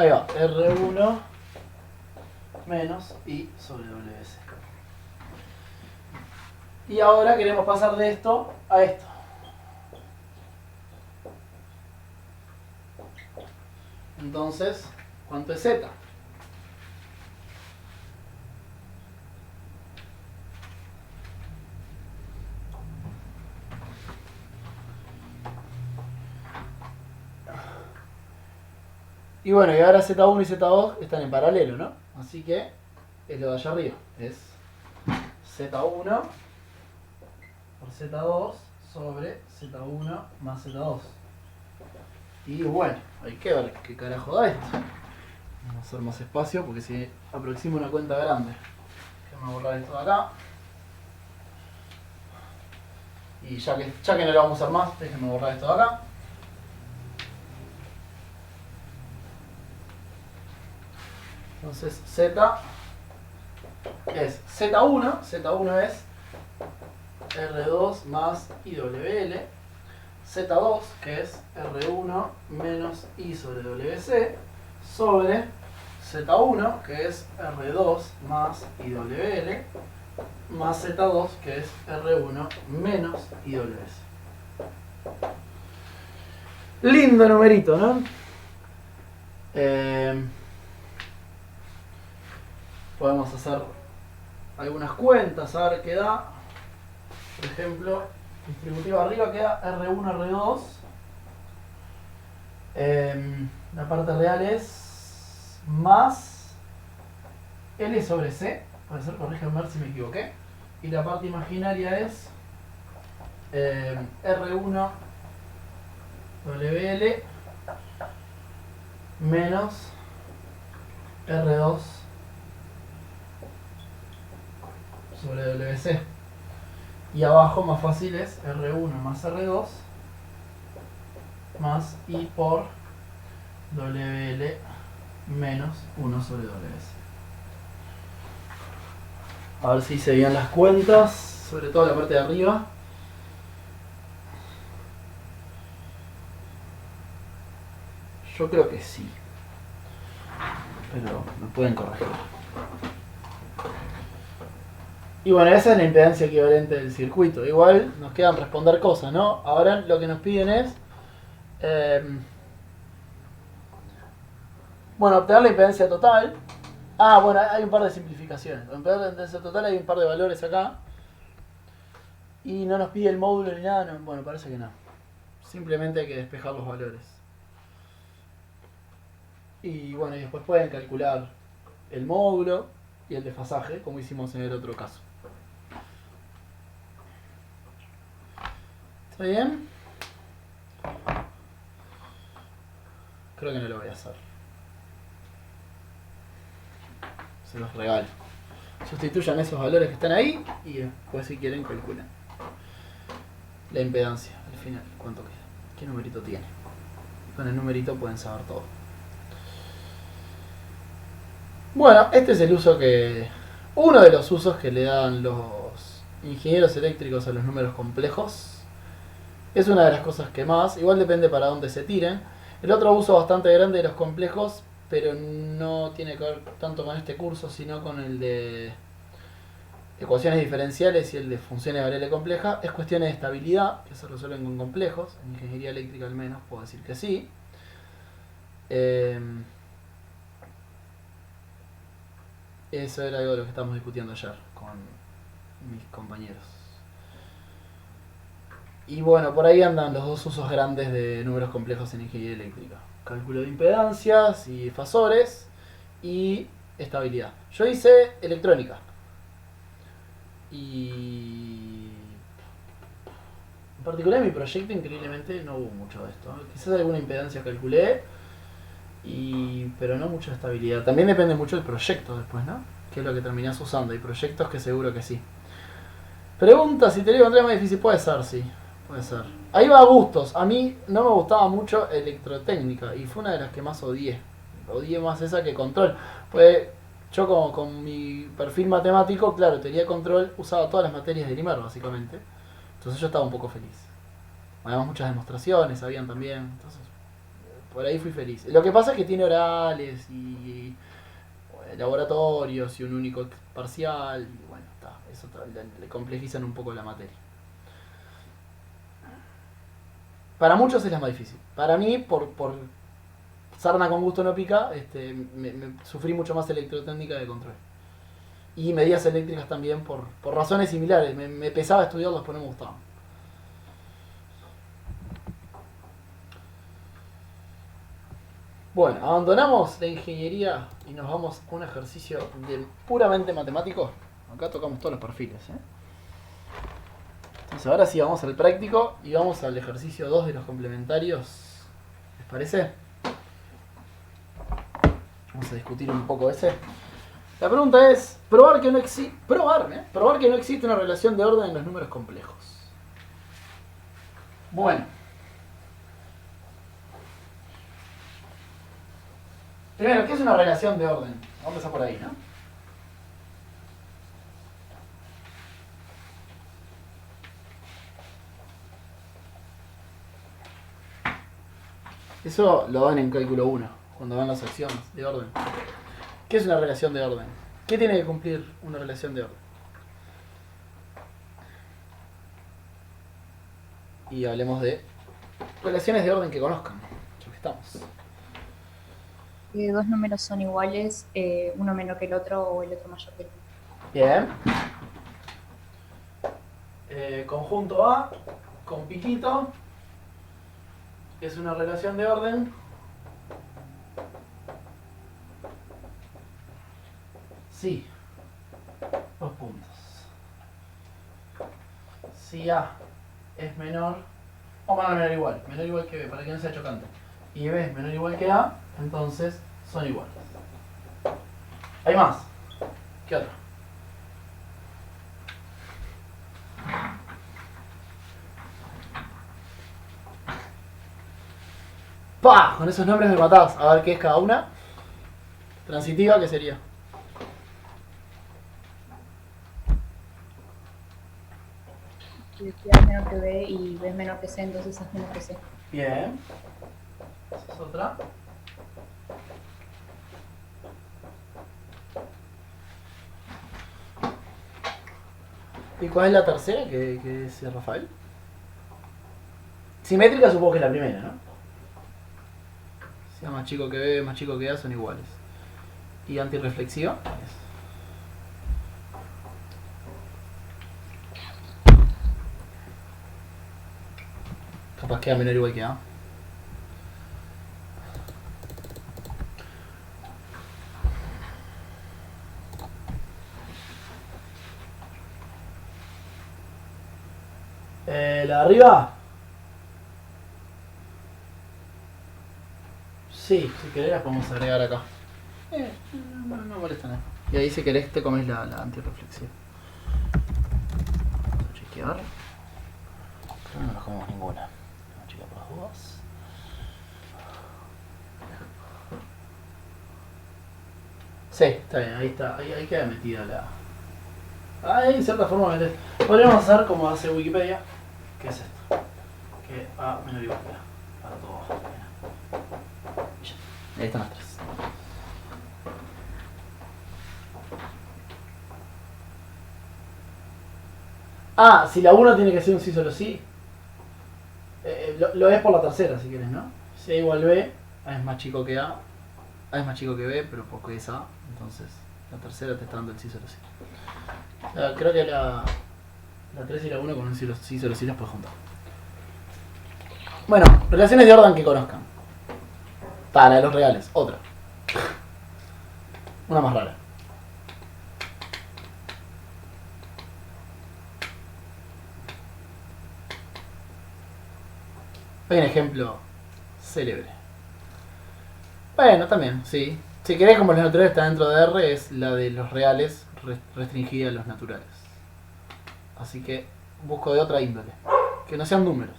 Ahí va, R1 menos I sobre WS. Y ahora queremos pasar de esto a esto. Entonces, ¿cuánto es Z? Y bueno, y ahora Z1 y Z2 están en paralelo, ¿no? Así que es lo de allá arriba. Es Z1 por Z2 sobre Z1 más Z2. Y bueno, hay que ver qué carajo da esto. Vamos a hacer más espacio porque si aproximo una cuenta grande. Déjame borrar esto de acá. Y ya que no lo vamos a hacer más, déjenme borrar esto de acá. Entonces Z es Z1, Z1 es R2 más IWL, Z2 que es R1 menos I sobre WC, sobre Z1 que es R2 más IWL, más Z2 que es R1 menos IWS. Lindo numerito, ¿no? Podemos hacer algunas cuentas, a ver qué da. Por ejemplo, distributiva arriba queda R1, R2. La parte real es más L sobre C. Puede ser, corríjanme si me equivoqué. Y la parte imaginaria es R1 WL menos R2 sobre WC. Y abajo más fácil es R1 más R2 más I por WL menos 1 sobre WS. A ver si se veían las cuentas, sobre todo la parte de arriba. Yo creo que sí, pero me pueden corregir. Y bueno, esa es la impedancia equivalente del circuito. Igual nos quedan responder cosas, ¿no? Ahora lo que nos piden es bueno, obtener la impedancia total. Ah, bueno, hay un par de simplificaciones. Para obtener la impedancia total hay un par de valores acá. Y no nos pide el módulo ni nada. No, bueno, parece que no. Simplemente hay que despejar los valores. Y bueno, y después pueden calcular el módulo y el desfasaje, como hicimos en el otro caso. ¿Está bien? Creo que no lo voy a hacer. Se los regalo. Sustituyan esos valores que están ahí y después si quieren calculan la impedancia al final. ¿Cuánto queda? ¿Qué numerito tiene? Con el numerito pueden saber todo. Bueno, este es el uso que... uno de los usos que le dan los ingenieros eléctricos a los números complejos. Es una de las cosas que más, igual depende para dónde se tiren. El otro uso bastante grande de los complejos, pero no tiene que ver tanto con este curso, sino con el de ecuaciones diferenciales y el de funciones de variable compleja, es cuestiones de estabilidad, que se resuelven con complejos. En ingeniería eléctrica al menos puedo decir que sí. Eso era algo de lo que estábamos discutiendo ayer con mis compañeros. Y bueno, por ahí andan los dos usos grandes de números complejos en ingeniería eléctrica. Cálculo de impedancias y fasores y estabilidad. Yo hice electrónica. Y en particular en mi proyecto increíblemente no hubo mucho de esto. Quizás alguna impedancia calculé, pero no mucha estabilidad. También depende mucho del proyecto después, ¿no? ¿Qué es lo que terminás usando? Hay proyectos que seguro que sí. Pregunta, si te digo encontré más difícil, puede ser, sí. Puede ser. Ahí va a gustos. A mí no me gustaba mucho electrotécnica y fue una de las que más odié. Odié más esa que control. Pues yo como con mi perfil matemático, claro, teoría de control, usaba todas las materias del IMER básicamente. Entonces yo estaba un poco feliz. Además muchas demostraciones habían también. Entonces por ahí fui feliz. Lo que pasa es que tiene orales y laboratorios y un único parcial. Y bueno, está, eso le complejizan un poco la materia. Para muchos es la más difícil. Para mí, por sarna con gusto no pica, me sufrí mucho más electrotécnica de control. Y medidas eléctricas también por razones similares. Me pesaba estudiarlos, pero no me gustaban. Bueno, abandonamos la ingeniería y nos vamos a un ejercicio de puramente matemático. Acá tocamos todos los perfiles, ¿eh? Entonces ahora sí vamos al práctico y vamos al ejercicio 2 de los complementarios. ¿Les parece? Vamos a discutir un poco ese. La pregunta es, probar que no existe una relación de orden en los números complejos. Bueno. Primero, ¿qué es una relación de orden? Vamos a empezar por ahí, ¿no? Eso lo dan en cálculo 1, cuando dan las acciones de orden. ¿Qué es una relación de orden? ¿Qué tiene que cumplir una relación de orden? Y hablemos de relaciones de orden que conozcan, ya que estamos. Dos números son iguales, uno menor que el otro o el otro mayor que el otro. Bien. Conjunto A con piquito es una relación de orden sí. 2 puntos. Si A es menor, o menor igual que B, para que no sea chocante. y B es menor o igual que A, entonces son iguales. Hay más. ¿Qué otro? ¡Pah! Con esos nombres me matás. A ver qué es cada una. Transitiva, ¿qué sería? Que A es menor que B y B es menor que C, entonces A es menor que C. Bien. Esa es otra. ¿Y cuál es la tercera que dice Rafael? Simétrica supongo que es la primera, ¿no? Si A más chico que B, más chico que A son iguales. ¿Y antirreflexiva? Capaz que A menor o igual que A. ¿La de arriba? Sí, si querés la podemos agregar acá. No molesta nada. Y ahí si querés te comes la antirreflexiva. Vamos a chequear. Pero no nos comemos ninguna. Vamos a chequear por las dudas. Sí, está bien, ahí está. Ahí queda metida la... Ahí en cierta forma metes. Podríamos hacer como hace Wikipedia. ¿Qué es esto? Que A menor o igual que A. Para todo abajo. Ahí están las tres. Ah, si la 1 tiene que ser un sí solo sí. Lo es por la tercera si quieres, ¿no? Si A igual B, A es más chico que A. A es más chico que B, pero porque es A. Entonces la tercera te está dando el sí solo sí. O sea, creo que la 3 y la 1 con un sí solo sí las puedes juntar. Bueno, relaciones de orden que conozcan. Para de los reales, otra. Una más rara. Hay un ejemplo célebre. Bueno, también, sí. Si querés, como los naturales están dentro de R, es la de los reales restringida a los naturales. Así que busco de otra índole. Que no sean números.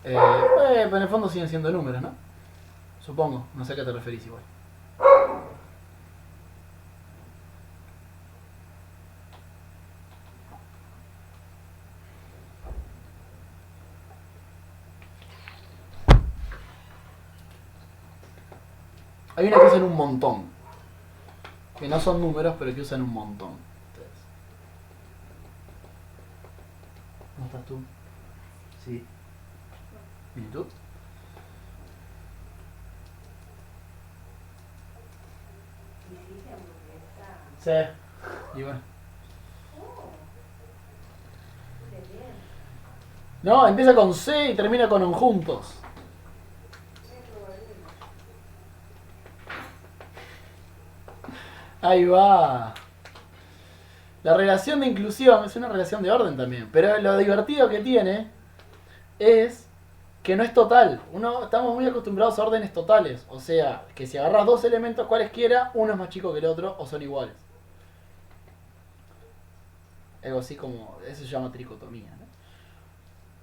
Pero en el fondo siguen siendo números, ¿no? Supongo, no sé a qué te referís igual. Hay una que usan un montón. Que no son números, pero que usan un montón. ¿Cómo estás tú? Sí. ¿Y tú? Sí. Y bueno. No, empieza con C y termina con juntos. Ahí va. La relación de inclusión es una relación de orden también. Pero lo divertido que tiene es que no es total. Estamos muy acostumbrados a órdenes totales. O sea, que si agarras dos elementos cualesquiera, uno es más chico que el otro o son iguales. Algo así como... Eso se llama tricotomía, ¿no?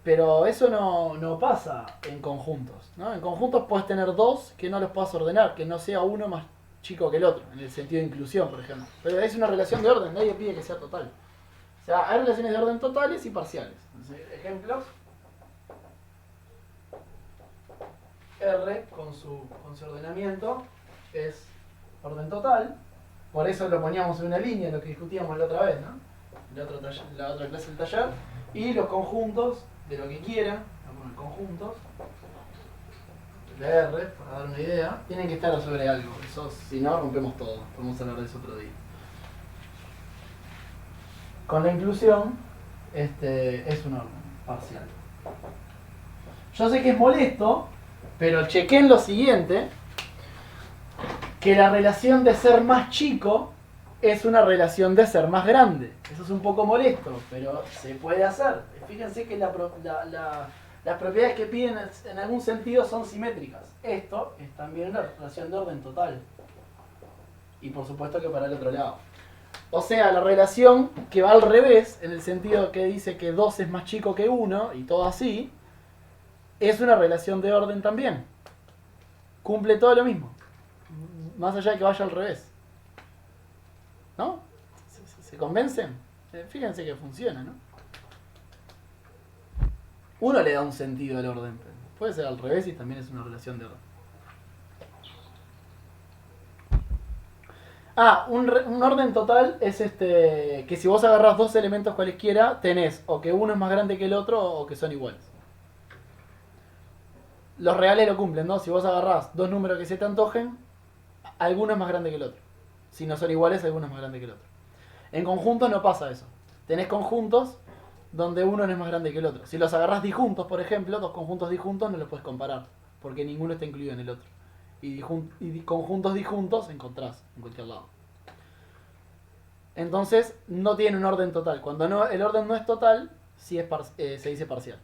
Pero eso no pasa en conjuntos, ¿no? En conjuntos puedes tener dos que no los puedas ordenar, que no sea uno más chico que el otro, en el sentido de inclusión, por ejemplo. Pero es una relación de orden, nadie pide que sea total. O sea, hay relaciones de orden totales y parciales. Entonces, ejemplos. R con su ordenamiento es orden total. Por eso lo poníamos en una línea, lo que discutíamos la otra vez, ¿no? La otra clase del taller. Y los conjuntos de lo que quiera, vamos a poner conjuntos de R, para dar una idea, tienen que estar sobre algo. Eso, si no, rompemos todo. Podemos hablar de eso otro día. Con la inclusión, es un orden parcial. Yo sé que es molesto, pero chequen lo siguiente, que la relación de ser más chico es una relación de ser más grande. Eso es un poco molesto, pero se puede hacer. Fíjense que las propiedades que piden en algún sentido son simétricas. Esto es también una relación de orden total. Y por supuesto que para el otro lado. O sea, la relación que va al revés, en el sentido que dice que 2 es más chico que 1 y todo así, es una relación de orden también. Cumple todo lo mismo. Más allá de que vaya al revés. ¿No? ¿Se convencen? Fíjense que funciona, ¿no? Uno le da un sentido al orden. Pero puede ser al revés y también es una relación de orden. Un orden total es que si vos agarrás 2 elementos cualesquiera, tenés o que uno es más grande que el otro o que son iguales. Los reales lo cumplen, ¿no? Si vos agarrás 2 números que se te antojen, alguno es más grande que el otro. Si no son iguales, alguno es más grande que el otro. En conjuntos no pasa eso. Tenés conjuntos donde uno no es más grande que el otro. Si los agarrás disjuntos, por ejemplo, 2 conjuntos disjuntos no los puedes comparar, porque ninguno está incluido en el otro. Y conjuntos disjuntos encontrás en cualquier lado. Entonces no tiene un orden total. Cuando no, el orden no es total, sí se dice parcial.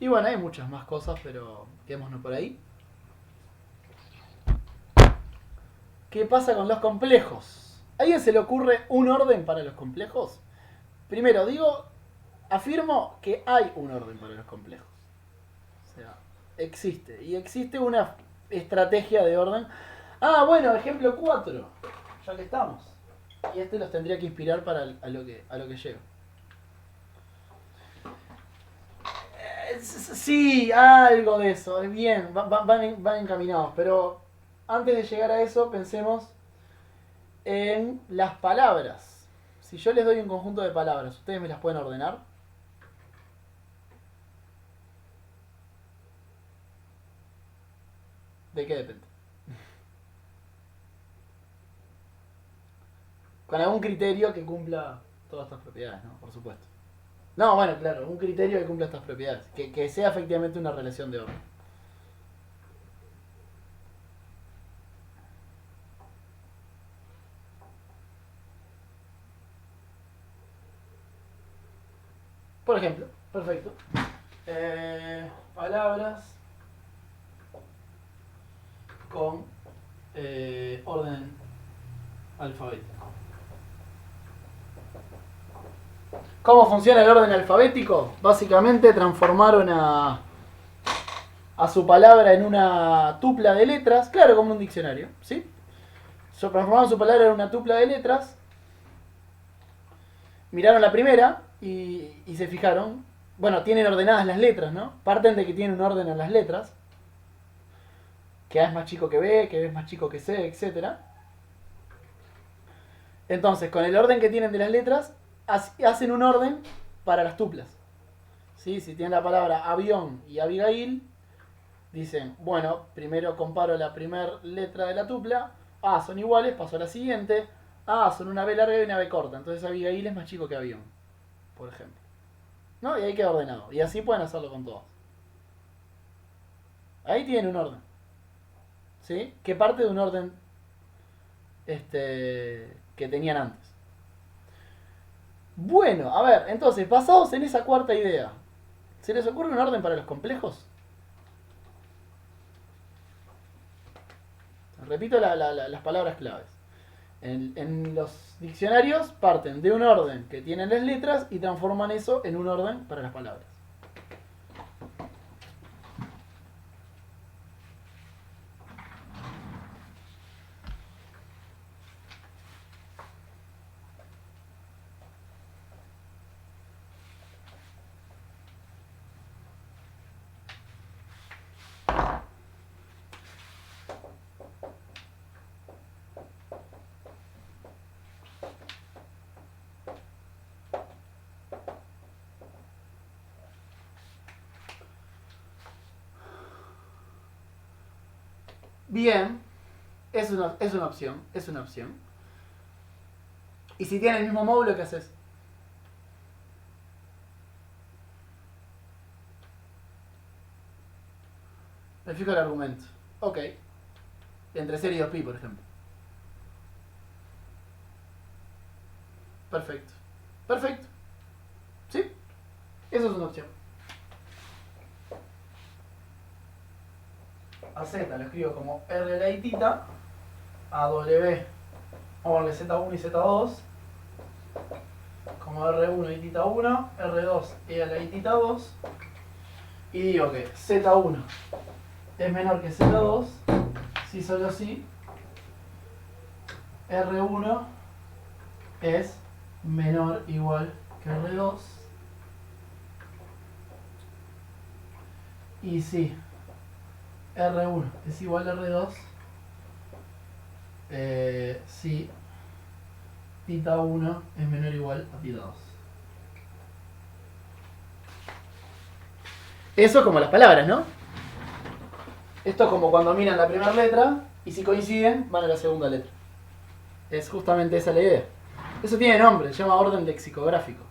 Y bueno, hay muchas más cosas, pero quedémonos por ahí. ¿Qué pasa con los complejos? ¿A alguien se le ocurre un orden para los complejos? Primero, afirmo que hay un orden para los complejos. O sea, existe. Y existe una estrategia de orden. Bueno, ejemplo 4. Ya que estamos. Y los tendría que inspirar para a lo que llego. Sí, algo de eso. Bien, van encaminados. Pero antes de llegar a eso, pensemos en las palabras. Si yo les doy un conjunto de palabras, ¿ustedes me las pueden ordenar? ¿De qué depende? Con algún criterio que cumpla todas estas propiedades, ¿no? Por supuesto. No, bueno, claro, un criterio que cumpla estas propiedades. Que sea efectivamente una relación de orden. Por ejemplo, perfecto. Palabras con orden alfabético. ¿Cómo funciona el orden alfabético? Básicamente transformaron a su palabra en una tupla de letras, claro, como un diccionario, ¿sí? Transformaron su palabra en una tupla de letras, miraron la primera y se fijaron, bueno, tienen ordenadas las letras, ¿no? Parten de que tienen un orden en las letras, que A es más chico que B, que B es más chico que C, etc. Entonces, con el orden que tienen de las letras, hacen un orden para las tuplas. ¿Sí? Si tienen la palabra avión y Abigail, dicen, bueno, primero comparo la primera letra de la tupla, son iguales, paso a la siguiente, son una B larga y una B corta, entonces Abigail es más chico que avión, por ejemplo. ¿No? Y ahí queda ordenado. Y así pueden hacerlo con todos. Ahí tienen un orden. ¿Sí? Que parte de un orden que tenían antes. Bueno, a ver, entonces, basados en esa cuarta idea, ¿se les ocurre un orden para los complejos? Repito las palabras claves. En los diccionarios parten de un orden que tienen las letras y transforman eso en un orden para las palabras. Bien, es una opción, es una opción. Y si tiene el mismo módulo, ¿qué haces? Me fijo el argumento. Ok. Entre 0 y 2pi, por ejemplo. Perfecto. Perfecto. ¿Sí? Eso es una opción. A Z lo escribo como R la y tita, a W, vamos a ponerle Z1 y Z2, como R1 y tita 1, R2 y a la y tita 2, y digo que Z1 es menor que Z2, si solo así, R1 es menor o igual que R2, y si R1 es igual a R2, si tita 1 es menor o igual a tita 2. Eso como las palabras, ¿no? Esto es como cuando miran la primera letra y si coinciden van a la segunda letra. Es justamente esa la idea. Eso tiene nombre, se llama orden lexicográfico.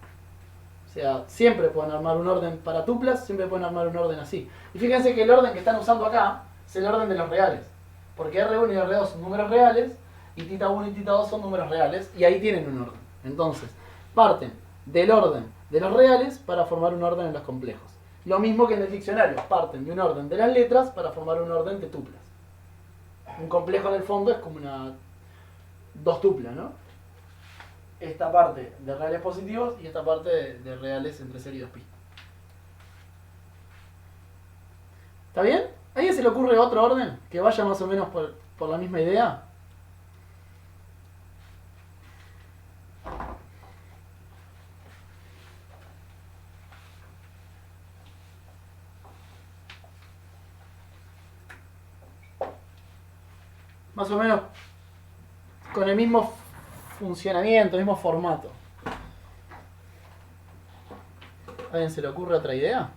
O sea, siempre pueden armar un orden para tuplas, siempre pueden armar un orden así. Y fíjense que el orden que están usando acá es el orden de los reales. Porque R1 y R2 son números reales, y tita 1 y tita 2 son números reales, y ahí tienen un orden. Entonces, parten del orden de los reales para formar un orden en los complejos. Lo mismo que en el diccionario, parten de un orden de las letras para formar un orden de tuplas. Un complejo en el fondo es como dos tuplas, ¿no? Esta parte de reales positivos y esta parte de reales entre 0 y 2pi. ¿Está bien? ¿A alguien se le ocurre otro orden que vaya más o menos por la misma idea? Más o menos con el mismo funcionamiento, el mismo formato. ¿A alguien se le ocurre otra idea?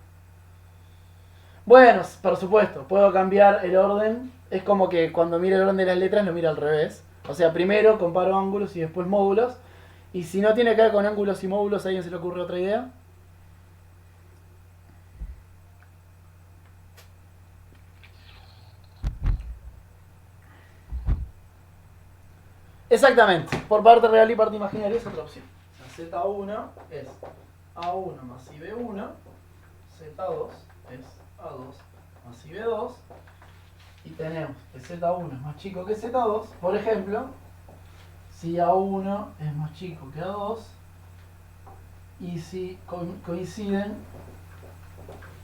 Bueno, por supuesto, puedo cambiar el orden. Es como que cuando mira el orden de las letras lo mira al revés. O sea, primero comparo ángulos y después módulos. Y si no tiene que ver con ángulos y módulos, ¿a alguien se le ocurre otra idea? Exactamente, por parte real y parte imaginaria es otra opción. O sea, Z1 es A1 más IB1, Z2 es A2 más IB2, y tenemos que Z1 es más chico que Z2, por ejemplo, si A1 es más chico que A2, y si coinciden,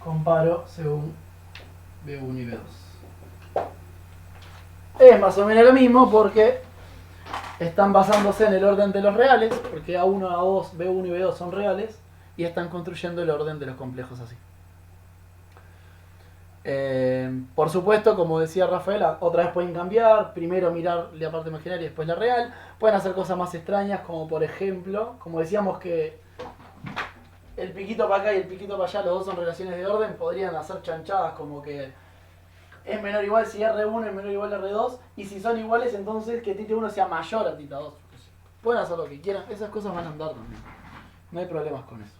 comparo según B1 y B2. Es más o menos lo mismo porque están basándose en el orden de los reales, porque A1, A2, B1 y B2 son reales, y están construyendo el orden de los complejos así. Por supuesto, como decía Rafael, otra vez pueden cambiar, primero mirar la parte imaginaria y después la real. Pueden hacer cosas más extrañas, como por ejemplo, como decíamos que el piquito para acá y el piquito para allá, los dos son relaciones de orden, podrían hacer chanchadas como que es menor o igual si R1 es menor o igual a R2, y si son iguales entonces que tita 1 sea mayor a tita 2. Pueden hacer lo que quieran, esas cosas van a andar también. No hay problemas con eso.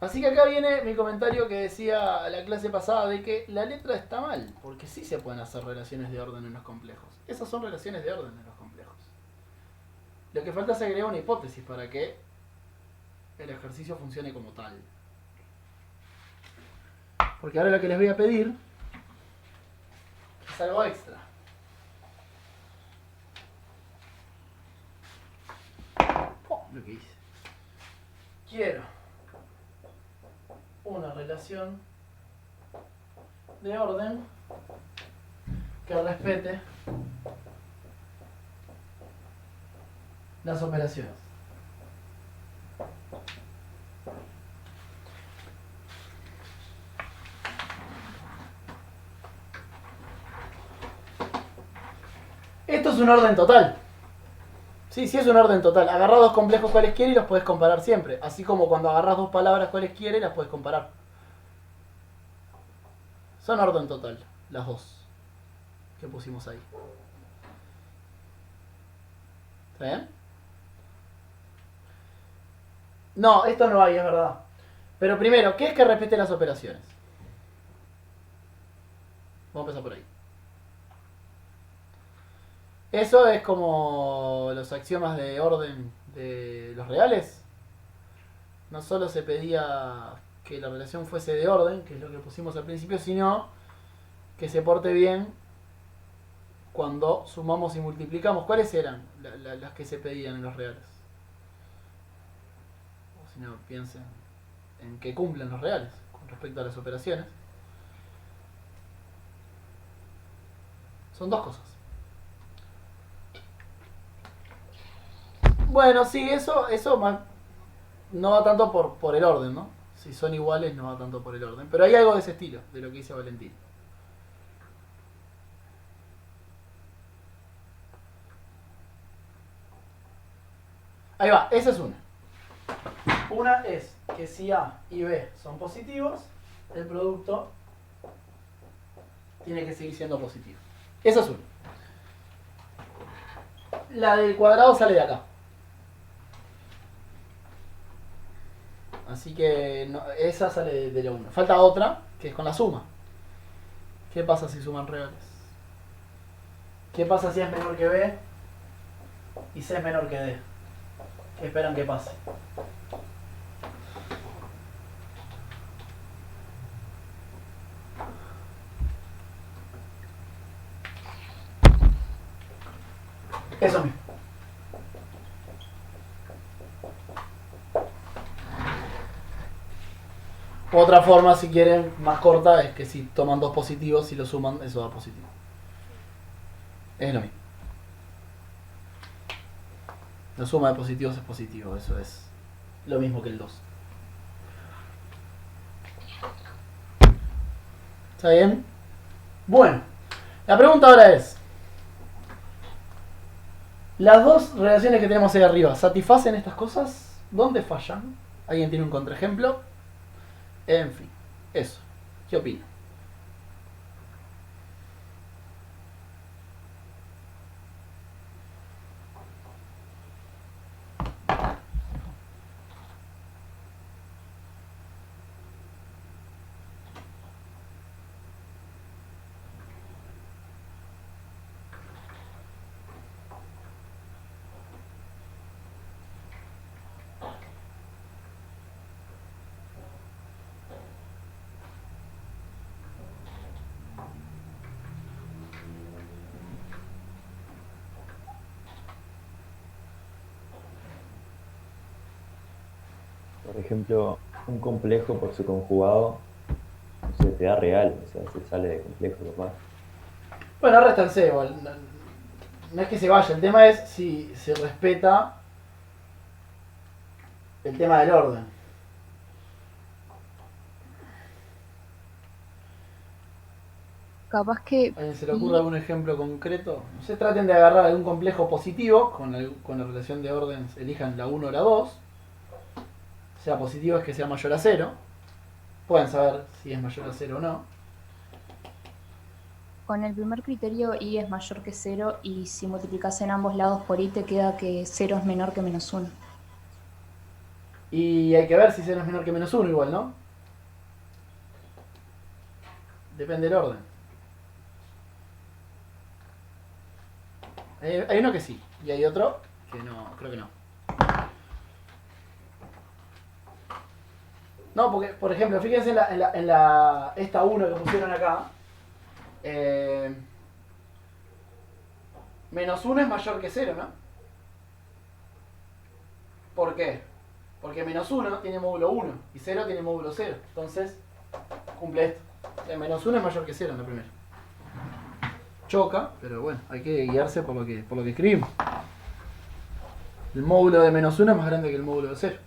Así que acá viene mi comentario que decía la clase pasada de que la letra está mal, porque sí se pueden hacer relaciones de orden en los complejos. Esas son relaciones de orden en los complejos. Lo que falta es agregar una hipótesis para que el ejercicio funcione como tal. Porque ahora lo que les voy a pedir es algo extra. Oh, lo que hice. Quiero una relación de orden que respete las operaciones. Esto es un orden total. Sí, sí es un orden total. Agarrás dos complejos cualesquiera y los puedes comparar siempre. Así como cuando agarrás dos palabras cualesquiera y las puedes comparar. Son orden total, las dos que pusimos ahí. ¿Está bien? No, esto no hay, es verdad. Pero primero, ¿qué es que respete las operaciones? Vamos a empezar por ahí. Eso es como los axiomas de orden de los reales. No solo se pedía que la relación fuese de orden, que es lo que pusimos al principio, sino que se porte bien cuando sumamos y multiplicamos. ¿Cuáles eran las que se pedían en los reales? O si no, piensen en que cumplen los reales con respecto a las operaciones. Son dos cosas. Bueno, sí, eso no va tanto por el orden, ¿no? Si son iguales no va tanto por el orden. Pero hay algo de ese estilo, de lo que dice Valentín. Ahí va, esa es una. Una es que si A y B son positivos, el producto tiene que seguir siendo positivo. Esa es una. La del cuadrado sale de acá. Así que no, esa sale de la 1. Falta otra, que es con la suma. ¿Qué pasa si suman reales? ¿Qué pasa si es menor que B y C es menor que D? ¿Qué esperan que pase? Eso mismo. Otra forma, si quieren, más corta, es que si toman dos positivos y lo suman, eso da positivo. Es lo mismo. La suma de positivos es positivo, eso es lo mismo que el 2. ¿Está bien? Bueno, la pregunta ahora es, ¿las dos relaciones que tenemos ahí arriba satisfacen estas cosas? ¿Dónde fallan? ¿Alguien tiene un contraejemplo? En fin, eso. ¿Qué opina? Por ejemplo, un complejo por su conjugado, no sé, te da real, o sea, se sale de complejo capaz. Bueno, réstanse igual. No es que se vaya, el tema es si se respeta el tema del orden. Capaz que ¿A alguien se le ocurre algún ejemplo concreto? No sé, traten de agarrar algún complejo positivo con la relación de orden, elijan la 1 o la 2. Sea positivo es que sea mayor a 0. Pueden saber si es mayor a 0 o no. con el primer criterio y es mayor que 0 y si multiplicas en ambos lados por y te queda que 0 es menor que menos 1. Y hay que ver si 0 es menor que menos 1 igual, ¿no? Depende del orden. Hay uno que sí, y hay otro que no, creo que no. No, porque, por ejemplo, fíjense esta 1 que pusieron acá. Menos 1 es mayor que 0, ¿no? ¿Por qué? Porque menos 1 tiene módulo 1 y 0 tiene módulo 0. Entonces, cumple esto. Menos 1 es mayor que 0 en la primera. Choca, pero bueno, hay que guiarse por lo que escribimos. El módulo de menos 1 es más grande que el módulo de 0.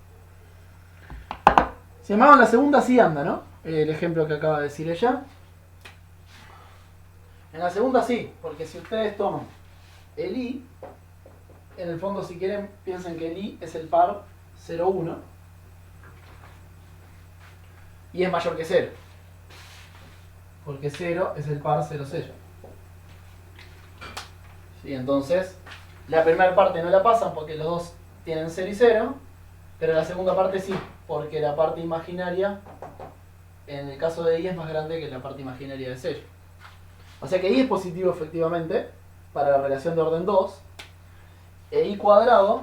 Sin embargo, en la segunda sí anda, ¿no? El ejemplo que acaba de decir ella. En la segunda sí, porque si ustedes toman el i, en el fondo si quieren piensen que el i es el par 0, 1 y es mayor que 0. Porque 0 es el par 0, 0. Sí, entonces, la primera parte no la pasan porque los dos tienen 0 y 0, pero la segunda parte sí, porque la parte imaginaria, en el caso de i, es más grande que la parte imaginaria de 0. O sea que i es positivo efectivamente, para la relación de orden 2, e i cuadrado,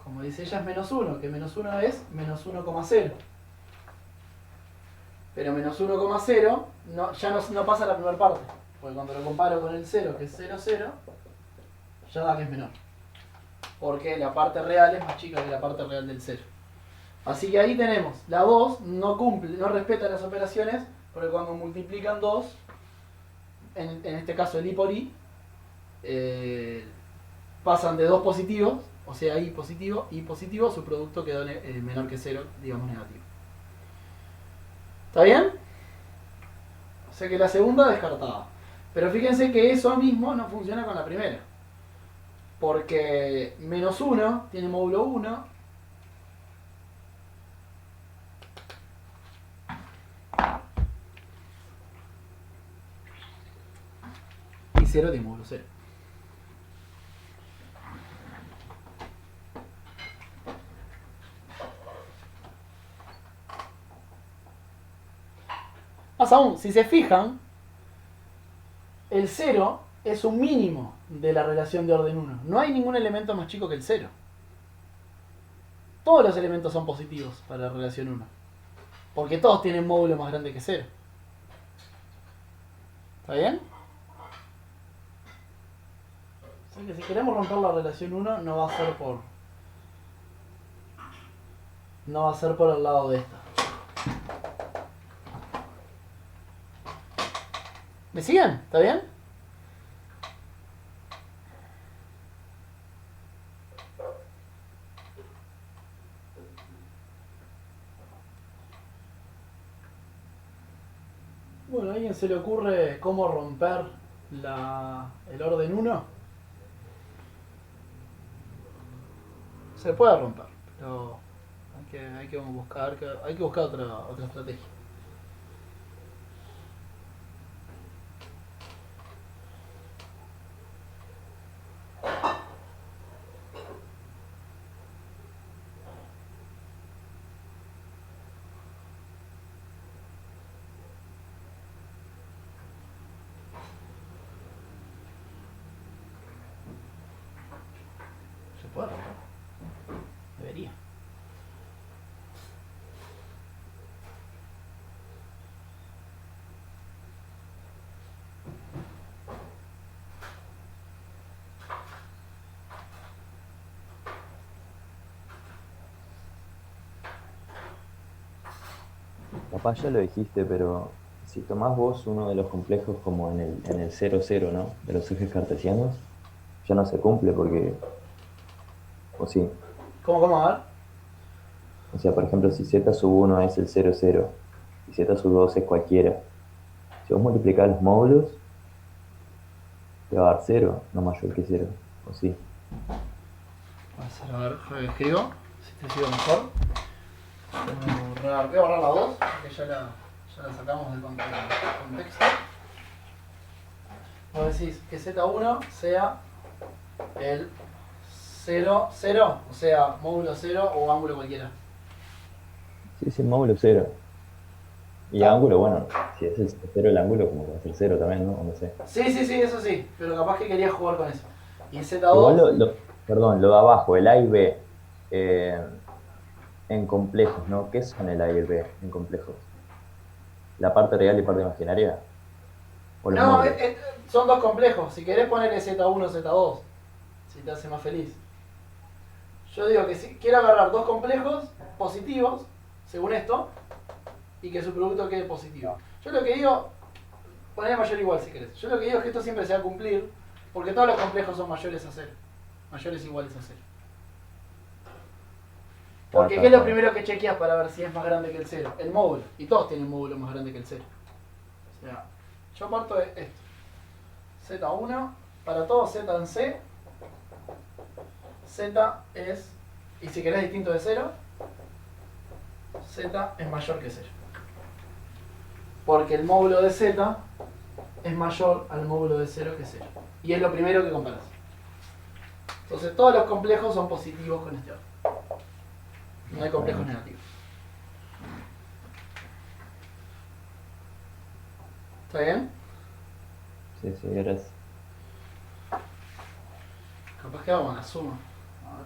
como dice ella, es menos 1, que menos 1 es menos 1,0. Pero menos 1,0 ya no pasa a la primera parte, porque cuando lo comparo con el 0, que es 0, 0, ya da que es menor. Porque la parte real es más chica que la parte real del 0. Así que ahí tenemos, la 2 no cumple, no respeta las operaciones, porque cuando multiplican 2, en este caso el i por i, pasan de 2 positivos, o sea i positivo, su producto quedó menor que 0, digamos negativo. ¿Está bien? O sea que la segunda descartada. Pero fíjense que eso mismo no funciona con la primera. Porque menos 1 tiene módulo 1. Y 0 tiene módulo 0. Más aún, si se fijan, el 0 es un mínimo de la relación de orden 1. No hay ningún elemento más chico que el 0. Todos los elementos son positivos para la relación 1. Porque todos tienen módulo más grande que 0. ¿Está bien? O sea que si queremos romper la relación 1, no va a ser por el lado de esta. ¿Me siguen? ¿Está bien? Bueno, ¿a alguien se le ocurre cómo romper el orden 1? Se puede romper, pero hay que buscar otra estrategia. Se puede romper. Debería. Capaz ya lo dijiste, pero si tomás vos uno de los complejos como en el 0, 0, ¿no? De los ejes cartesianos, ya no se cumple porque, o sí. ¿Cómo? A ver. O sea, por ejemplo, si z sub 1 es el 0, 0 y z sub 2 es cualquiera, si vos multiplicás los módulos, te va a dar 0, no mayor que 0, o sí. A ver, escribo, si te sigo mejor. Voy a borrar la 2, que ya la sacamos del contexto. Vos decís que Z1 sea el 0, 0, o sea, módulo 0 o ángulo cualquiera. Sí, es el módulo 0. Y ángulo, bueno, si es el 0 el ángulo, como que va a ser 0 también, ¿no? O no sé. Sí, eso sí, pero capaz que querías jugar con eso. Y el Igual Z2... perdón, lo de abajo, el A y B, en complejos, ¿no? ¿Qué son el A y el B en complejos? ¿La parte real y parte imaginaria? ¿O los No, módulos? son dos complejos. Si querés ponerle Z1, Z2, si te hace más feliz. Yo digo que si quiero agarrar dos complejos positivos, según esto, y que su producto quede positivo. Yo lo que digo, poner mayor igual si querés. Yo lo que digo es que esto siempre se va a cumplir, porque todos los complejos son mayores a 0. Mayores iguales a 0. Porque ¿qué es lo primero que chequeas para ver si es más grande que el 0? El módulo. Y todos tienen módulo más grande que el 0. O sea, yo parto de esto. Z1, para todo Z en C, Z es, y si querés distinto de 0, Z es mayor que 0. Porque el módulo de Z es mayor al módulo de 0 que 0. Y es lo primero que comparas. Entonces todos los complejos son positivos con este orden. No hay complejos negativos. ¿Está bien? Sí, gracias. Capaz que hago con la suma. A ver.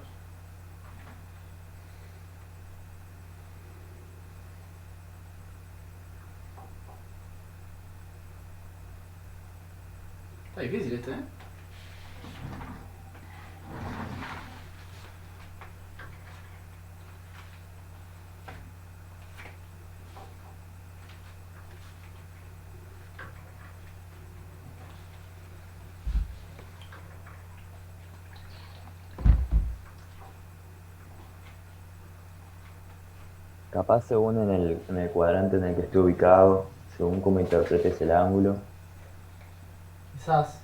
Está difícil este, ¿eh? Capaz según en el cuadrante en el que esté ubicado, según cómo interpretes el ángulo, Quizás.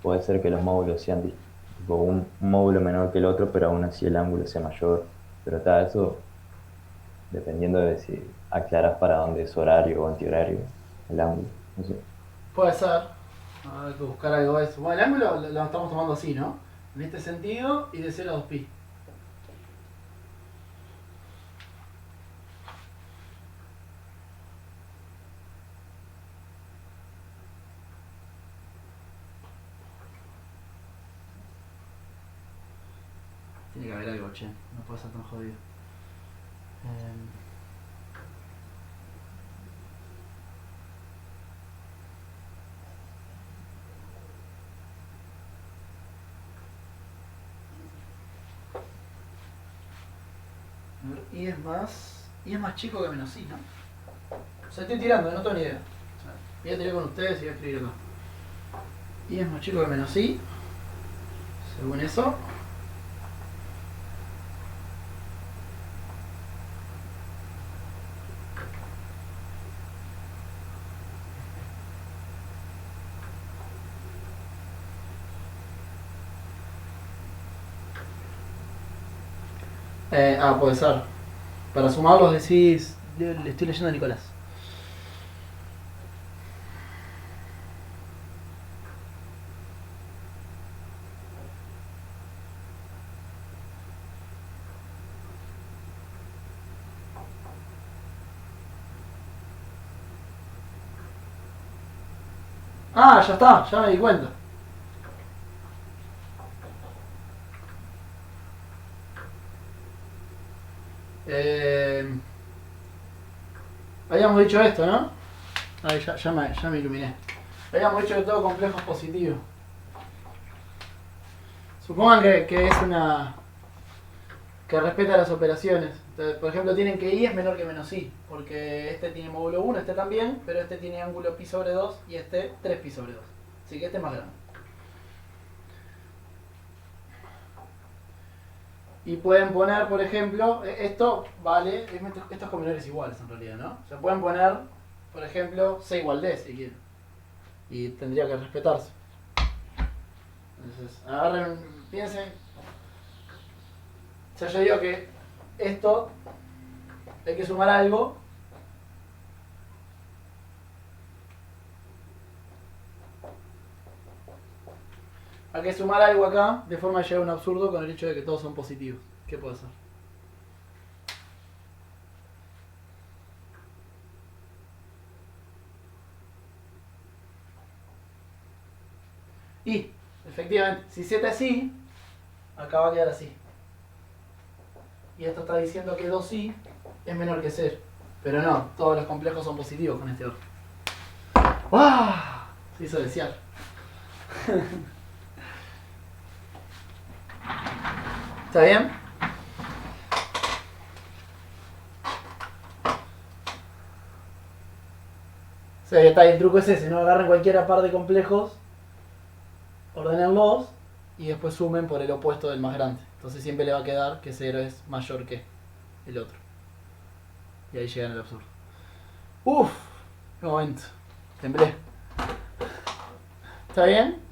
puede ser que los módulos sean tipo un módulo menor que el otro, pero aún así el ángulo sea mayor. Pero está eso dependiendo de si aclaras para dónde es horario o antihorario el ángulo. No sé. Puede ser. Hay que buscar algo de eso. Bueno, el ángulo lo estamos tomando así, ¿no? En este sentido y de 0 a 2pi. Tiene que haber algo, che. No puede ser tan jodido. A ver, y es más chico que menos i, ¿no? O sea, estoy tirando, no tengo ni idea. O sea, voy a tirar con ustedes y voy a escribir acá. Y es más chico que menos i, según eso. Puede ser. Para sumarlos decís, le estoy leyendo a Nicolás. Ya está, ya me di cuenta. Habíamos dicho esto, ¿no? Ay, ya me iluminé. Habíamos dicho que todo complejo es positivo. Supongan que es una... que respeta las operaciones. Entonces, por ejemplo, tienen que i es menor que menos i, porque este tiene módulo 1, este también, pero este tiene ángulo pi sobre 2 y este 3 pi sobre 2. Así que este es más grande. Y pueden poner, por ejemplo, esto vale, estos con menores iguales en realidad, ¿no? O sea, pueden poner, por ejemplo, c igual d si quieren. Y tendría que respetarse. Entonces, agarren, piensen. O sea, yo digo que esto hay que sumar algo. Hay que sumar algo acá de forma de llegar a un absurdo con el hecho de que todos son positivos. ¿Qué puede ser? Y, efectivamente, si z es i, acá va a quedar así. Y esto está diciendo que 2i es menor que 0. Pero no, todos los complejos son positivos con este orden. ¡Wow! Se hizo desear. ¿Está bien? O sea, el truco es ese, ¿no? Agarren cualquier par de complejos, ordenenlos y después sumen por el opuesto del más grande. Entonces siempre le va a quedar que 0 es mayor que el otro. Y ahí llegan al absurdo. ¡Uf! ¡Qué momento! Temblé. ¿Está bien?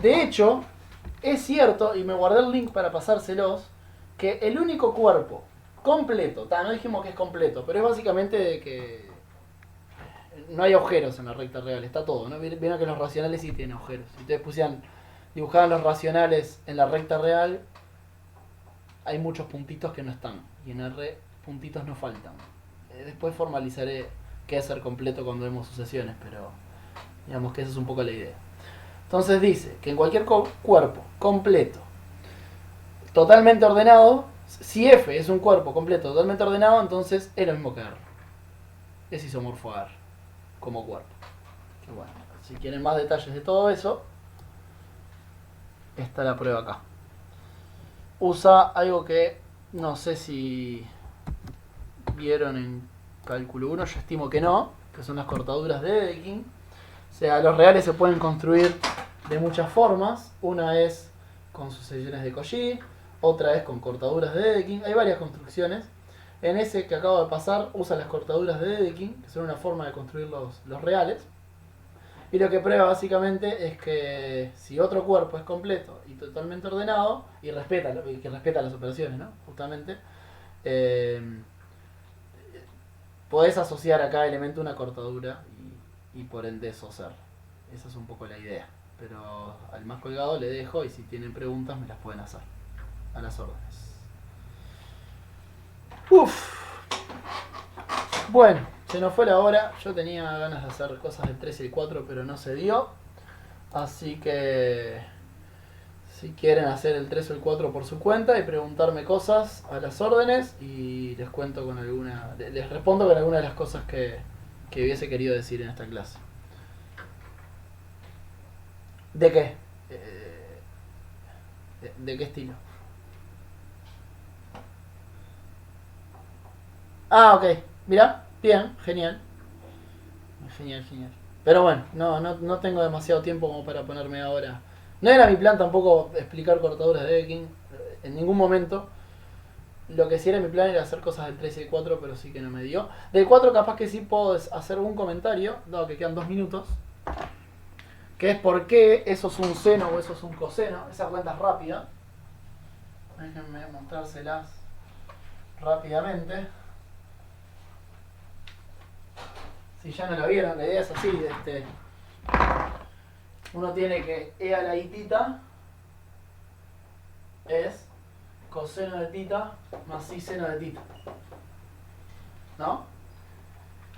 De hecho, es cierto, y me guardé el link para pasárselos, que el único cuerpo completo, no dijimos que es completo, pero es básicamente de que no hay agujeros en la recta real, está todo, ¿no? Vieron que los racionales sí tienen agujeros. Si ustedes dibujaban los racionales en la recta real, hay muchos puntitos que no están, y en R puntitos no faltan. Después formalizaré qué es ser completo cuando vemos sucesiones, pero digamos que esa es un poco la idea. Entonces dice que en cualquier cuerpo completo, totalmente ordenado, si F es un cuerpo completo totalmente ordenado, entonces es lo mismo que R. Es isomorfo a R como cuerpo. Que bueno, si quieren más detalles de todo eso, está la prueba acá. Usa algo que no sé si vieron en cálculo 1, yo estimo que no, que son las cortaduras de Dedekind. O sea, los reales se pueden construir de muchas formas. Una es con sucesiones de Cauchy, otra es con cortaduras de Dedekind. Hay varias construcciones. En ese que acabo de pasar usa las cortaduras de Dedekind, que son una forma de construir los reales. Y lo que prueba básicamente es que si otro cuerpo es completo y totalmente ordenado, y que respeta las operaciones, ¿no? Justamente, podés asociar a cada elemento una cortadura y por ende eso ser. Esa es un poco la idea. Pero al más colgado le dejo y si tienen preguntas me las pueden hacer. A las órdenes. Uf. Bueno, se nos fue la hora. Yo tenía ganas de hacer cosas del 3 y el 4, pero no se dio. Así que si quieren hacer el 3 o el 4 por su cuenta y preguntarme cosas a las órdenes y les cuento con alguna, les respondo con alguna de las cosas que hubiese querido decir en esta clase. ¿De qué? ¿De qué estilo? Ah, ok. Mirá, bien, genial. Genial. Pero bueno, no tengo demasiado tiempo como para ponerme ahora. No era mi plan tampoco explicar cortaduras de Dedekind en ningún momento. Lo que sí era mi plan era hacer cosas del 3 y el 4, pero sí que no me dio. Del 4 capaz que sí puedo hacer un comentario, dado que quedan 2 minutos. Que es por qué eso es un seno o eso es un coseno. Esa cuenta es rápida. Déjenme mostrárselas rápidamente. Si ya no lo vieron, la idea es así. Uno tiene que E a la I tita es coseno de tita más I seno de tita. ¿No?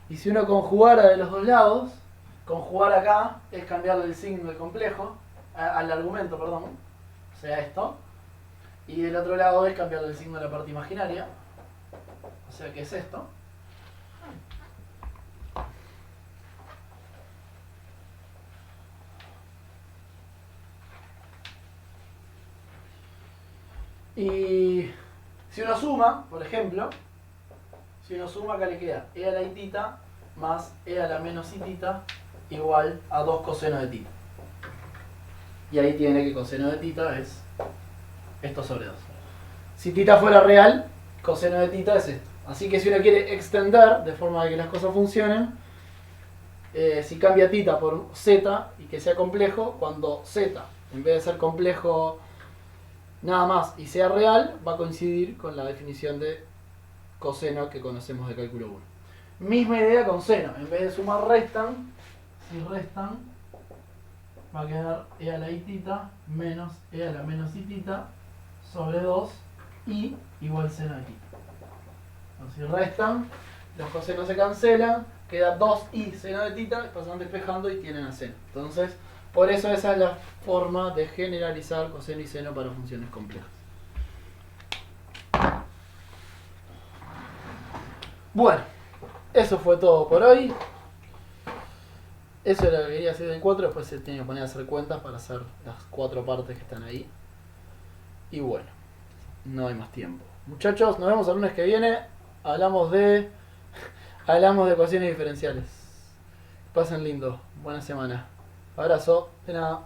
Y si uno conjugara de los dos lados, conjugar acá es cambiarle el signo del complejo, al argumento, perdón, o sea esto. Y del otro lado es cambiarle el signo de la parte imaginaria, o sea que es esto. Y si uno suma, por ejemplo, si uno suma acá le queda E a la I tita más E a la menos I tita igual a 2 coseno de tita. Y ahí tiene que coseno de tita es esto sobre 2. Si tita fuera real, coseno de tita es esto. Así que si uno quiere extender de forma de que las cosas funcionen, si cambia tita por z y que sea complejo, cuando z en vez de ser complejo nada más y sea real, va a coincidir con la definición de coseno que conocemos de cálculo 1. Misma idea con seno, en vez de sumar restan, si restan va a quedar E a la I tita menos E a la menos I tita sobre 2 I igual seno de tita. Entonces, si restan, los cosenos se cancelan, queda 2i seno de tita, pasan despejando y tienen a seno. Entonces, por eso esa es la forma de generalizar coseno y seno para funciones complejas. Bueno, eso fue todo por hoy. Eso era lo que quería hacer del 4, después se tiene que poner a hacer cuentas para hacer las 4 partes que están ahí. Y bueno, no hay más tiempo. Muchachos, nos vemos el lunes que viene. Hablamos de ecuaciones diferenciales. Pasen lindo, buena semana. Abrazo, de nada.